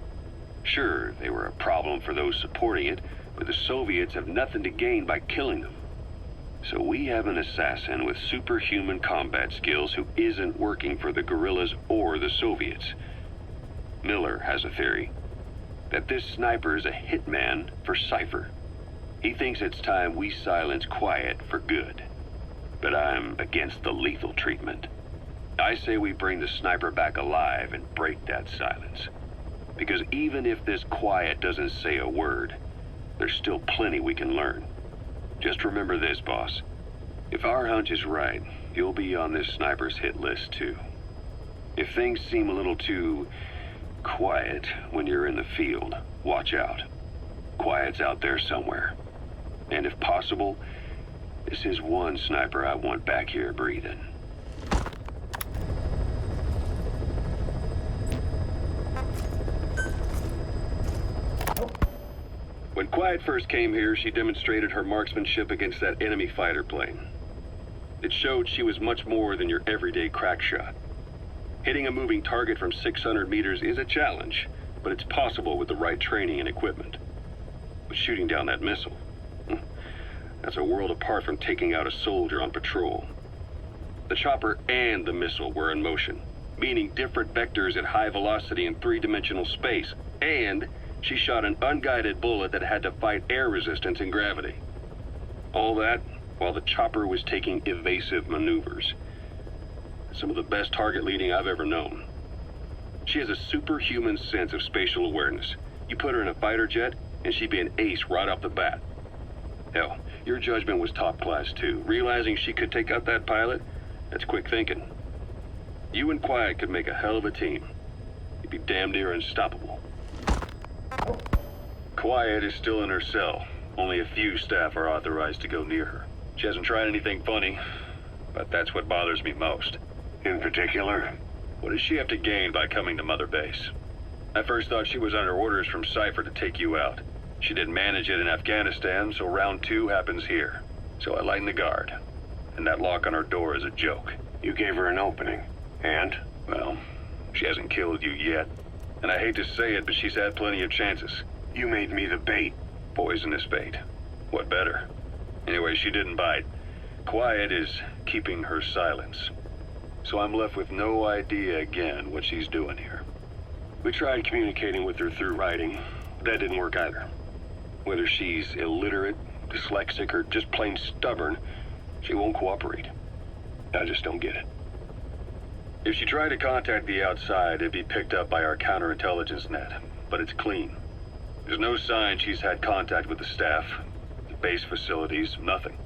Sure, they were a problem for those supporting it, but the Soviets have nothing to gain by killing them. So we have an assassin with superhuman combat skills who isn't working for the guerrillas or the Soviets. Miller has a theory that this sniper is a hitman for Cypher. He thinks it's time we silence Quiet for good. But I'm against the lethal treatment. I say we bring the sniper back alive and break that silence. Because even if this Quiet doesn't say a word, there's still plenty we can learn. Just remember this, boss. If our hunch is right, you'll be on this sniper's hit list too. If things seem a little too quiet when you're in the field, watch out. Quiet's out there somewhere. And if possible, this is one sniper I want back here breathing. When Quiet first came here, she demonstrated her marksmanship against that enemy fighter plane. It showed she was much more than your everyday crack shot. Hitting a moving target from 600 meters is a challenge, but it's possible with the right training and equipment. But shooting down that missile, that's a world apart from taking out a soldier on patrol. The chopper and the missile were in motion, meaning different vectors at high velocity in 3-dimensional space, and she shot an unguided bullet that had to fight air resistance and gravity. All that while the chopper was taking evasive maneuvers. Some of the best target leading I've ever known. She has a superhuman sense of spatial awareness. You put her in a fighter jet, and she'd be an ace right off the bat. Hell, your judgment was top class too. Realizing she could take out that pilot, that's quick thinking. You and Quiet could make a hell of a team. You'd be damn near unstoppable. Quiet is still in her cell. Only a few staff are authorized to go near her. She hasn't tried anything funny, but that's what bothers me most. In particular? What does she have to gain by coming to Mother Base? I first thought she was under orders from Cypher to take you out. She didn't manage it in Afghanistan, so round 2 happens here. So I lighten the guard. And that lock on her door is a joke. You gave her an opening. And? Well, She hasn't killed you yet. And I hate to say it, but she's had plenty of chances. You made me the bait. Poisonous bait. What better? Anyway, she didn't bite. Quiet is keeping her silence. So I'm left with no idea again what she's doing here. We tried communicating with her through writing. That didn't work either. Whether she's illiterate, dyslexic, or just plain stubborn, she won't cooperate. I just don't get it. If she tried to contact the outside, it'd be picked up by our counterintelligence net, but it's clean. There's no sign she's had contact with the staff, the base facilities, nothing.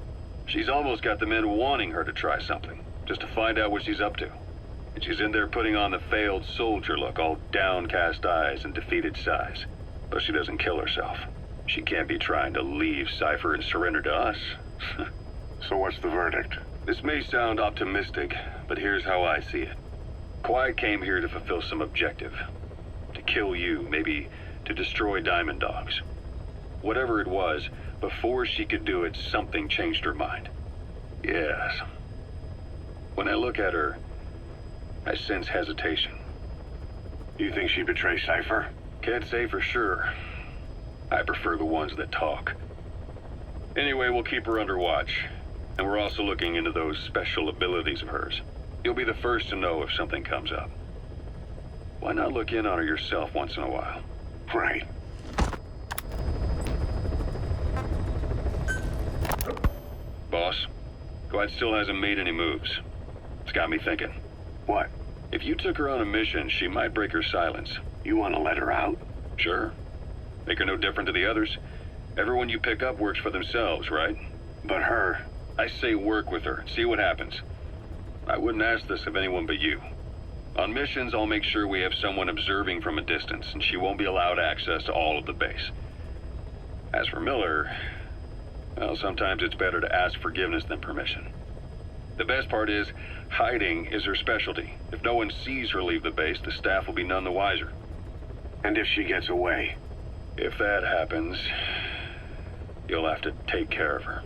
She's almost got the men wanting her to try something, just to find out what she's up to. And she's in there putting on the failed soldier look, all downcast eyes and defeated sighs. But she doesn't kill herself. She can't be trying to leave Cypher and surrender to us. So what's the verdict? This may sound optimistic, but here's how I see it. Quiet came here to fulfill some objective. To kill you, maybe to destroy Diamond Dogs. Whatever it was, before she could do it, something changed her mind. Yes. When I look at her, I sense hesitation. You think she'd betray Cypher? Can't say for sure. I prefer the ones that talk. Anyway, we'll keep her under watch. And we're also looking into those special abilities of hers. You'll be the first to know if something comes up. Why not look in on her yourself once in a while? Right. Boss, Quiet still hasn't made any moves. It's got me thinking. What? If you took her on a mission, she might break her silence. You want to let her out? Sure. Make her no different to the others. Everyone you pick up works for themselves, right? But her... I say work with her, see what happens. I wouldn't ask this of anyone but you. On missions, I'll make sure we have someone observing from a distance, and she won't be allowed access to all of the base. As for Miller, well, sometimes it's better to ask forgiveness than permission. The best part is, hiding is her specialty. If no one sees her leave the base, the staff will be none the wiser. And if she gets away? If that happens, you'll have to take care of her.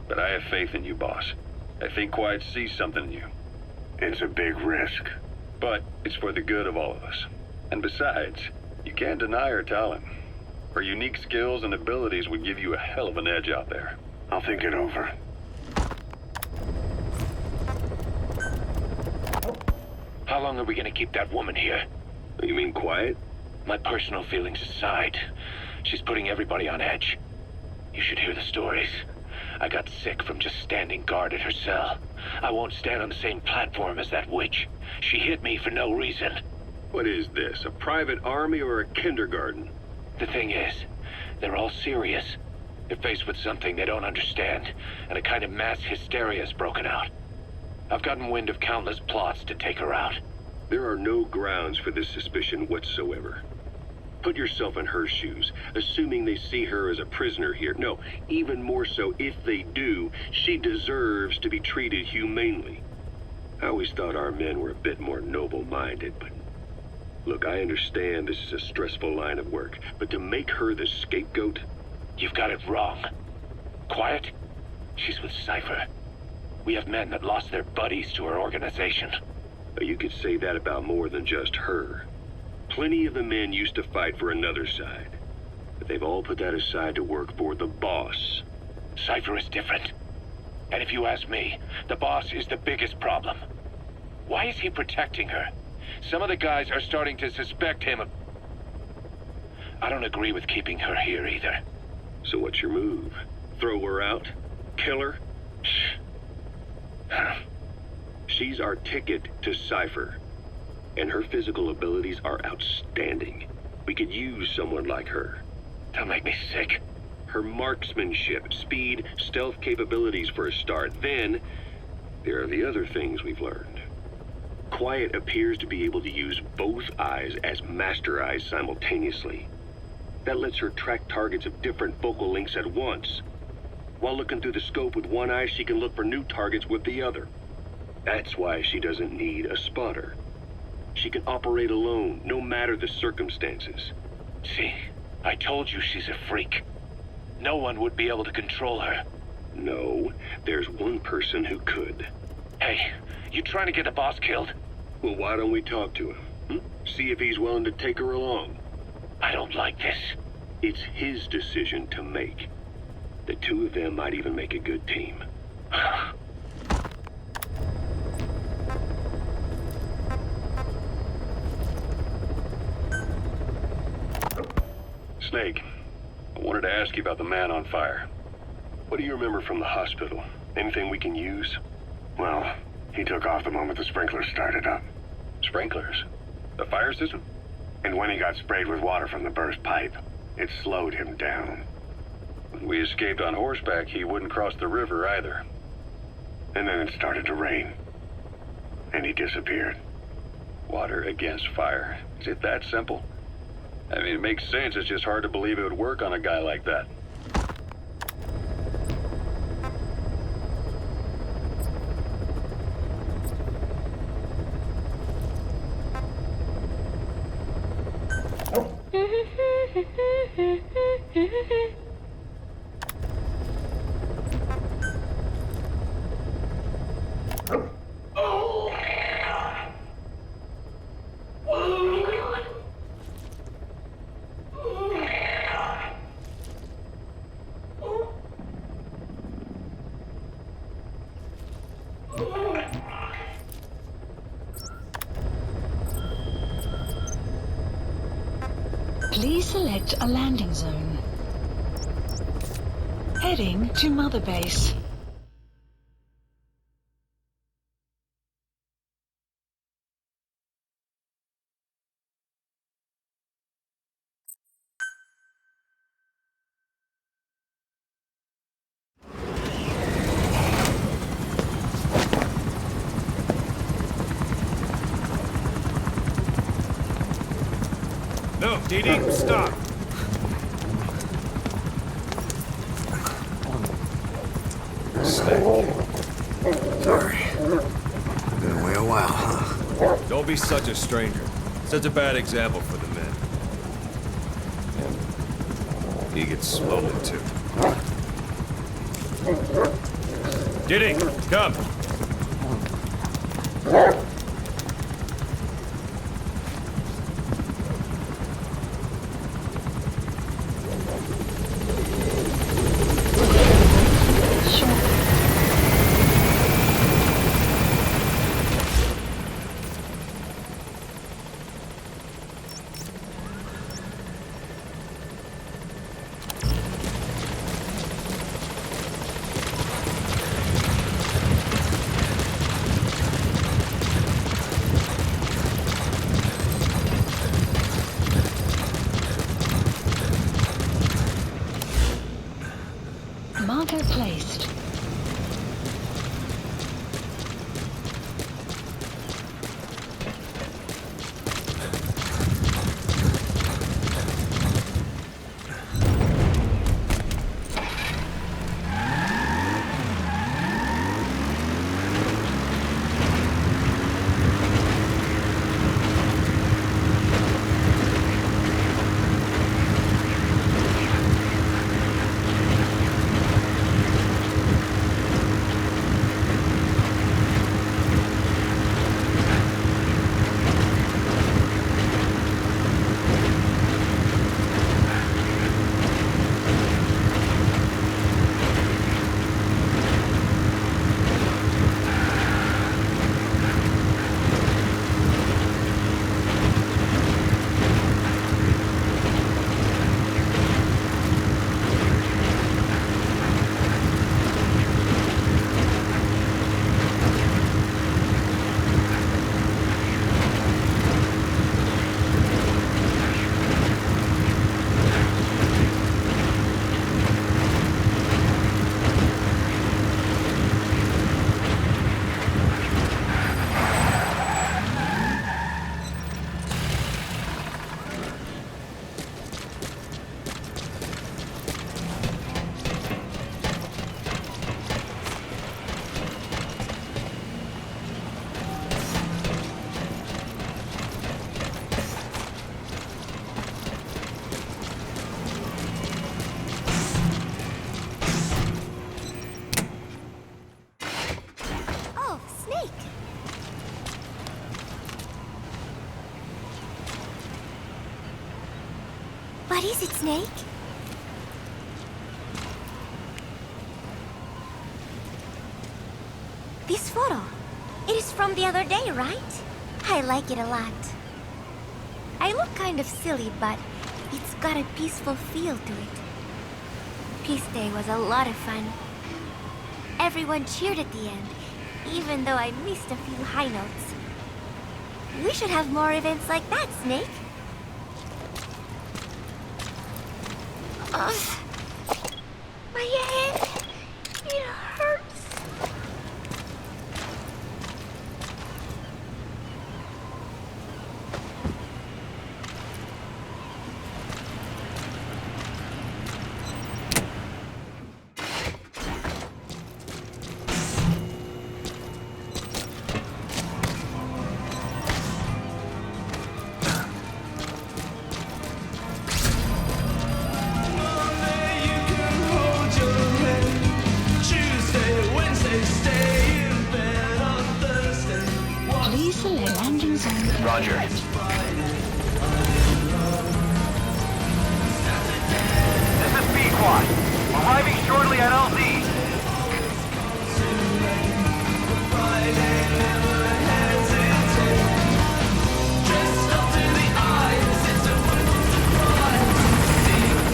But I have faith in you, boss. I think Quiet sees something in you. It's a big risk. But it's for the good of all of us. And besides, you can't deny her talent. Her unique skills and abilities would give you a hell of an edge out there. I'll think it over. How long are we gonna keep that woman here? You mean Quiet? My personal feelings aside, she's putting everybody on edge. You should hear the stories. I got sick from just standing guard at her cell. I won't stand on the same platform as that witch. She hit me for no reason. What is this, a private army or a kindergarten? The thing is, they're all serious. They're faced with something they don't understand, and a kind of mass hysteria has broken out. I've gotten wind of countless plots to take her out. There are no grounds for this suspicion whatsoever. Put yourself in her shoes, assuming they see her as a prisoner here. No, even more so, if they do, she deserves to be treated humanely. I always thought our men were a bit more noble-minded, but... Look, I understand this is a stressful line of work, but to make her the scapegoat... You've got it wrong. Quiet? She's with Cypher. We have men that lost their buddies to her organization. You could say that about more than just her. Plenty of the men used to fight for another side, but they've all put that aside to work for the boss. Cypher is different. And if you ask me, the boss is the biggest problem. Why is he protecting her? Some of the guys are starting to suspect him of... I don't agree with keeping her here either. So what's your move? Throw her out? Kill her? She's our ticket to Cypher. And her physical abilities are outstanding. We could use someone like her. Don't make me sick. Her marksmanship, speed, stealth capabilities for a start. Then, there are the other things we've learned. Quiet appears to be able to use both eyes as master eyes simultaneously. That lets her track targets of different focal lengths at once. While looking through the scope with one eye, she can look for new targets with the other. That's why she doesn't need a spotter. She can operate alone, no matter the circumstances. See, I told you she's a freak. No one would be able to control her. No, there's one person who could. Hey, you trying to get the boss killed? Well, why don't we talk to him? See if he's willing to take her along. I don't like this. It's his decision to make. The two of them might even make a good team. Snake, I wanted to ask you about the man on fire. What do you remember from the hospital? Anything we can use? Well, he took off the moment the sprinklers started up. Sprinklers? The fire system? And when he got sprayed with water from the burst pipe, it slowed him down. When we escaped on horseback, he wouldn't cross the river either. And then it started to rain. And he disappeared. Water against fire. Is it that simple? I mean, it makes sense. It's just hard to believe it would work on a guy like that. Please select a landing zone. Heading to Mother Base. No, Dee, stop! Snake. Sorry. Been away a while, huh? Don't be such a stranger. Such a bad example for the men. He gets swollen too. Diddy, come! What is it, Snake? This photo. It is from the other day, right? I like it a lot. I look kind of silly, but it's got a peaceful feel to it. Peace Day was a lot of fun. Everyone cheered at the end, even though I missed a few high notes. We should have more events like that, Snake. Ugh. My head. It hurts. Please select landing zone. Roger. This is B-Quad. Arriving shortly at LZ.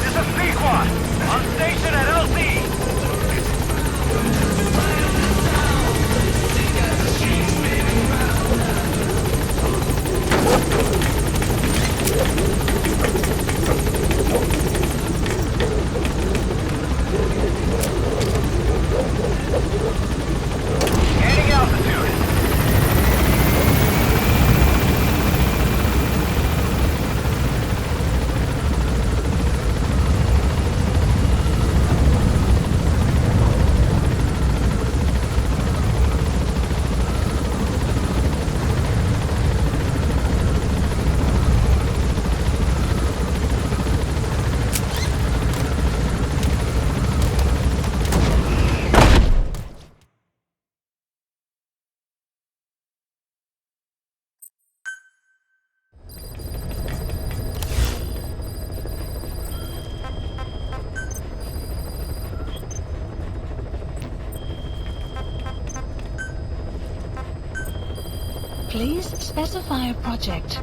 This is B-Quad. On station at LZ. Gaining altitude. Please specify a project.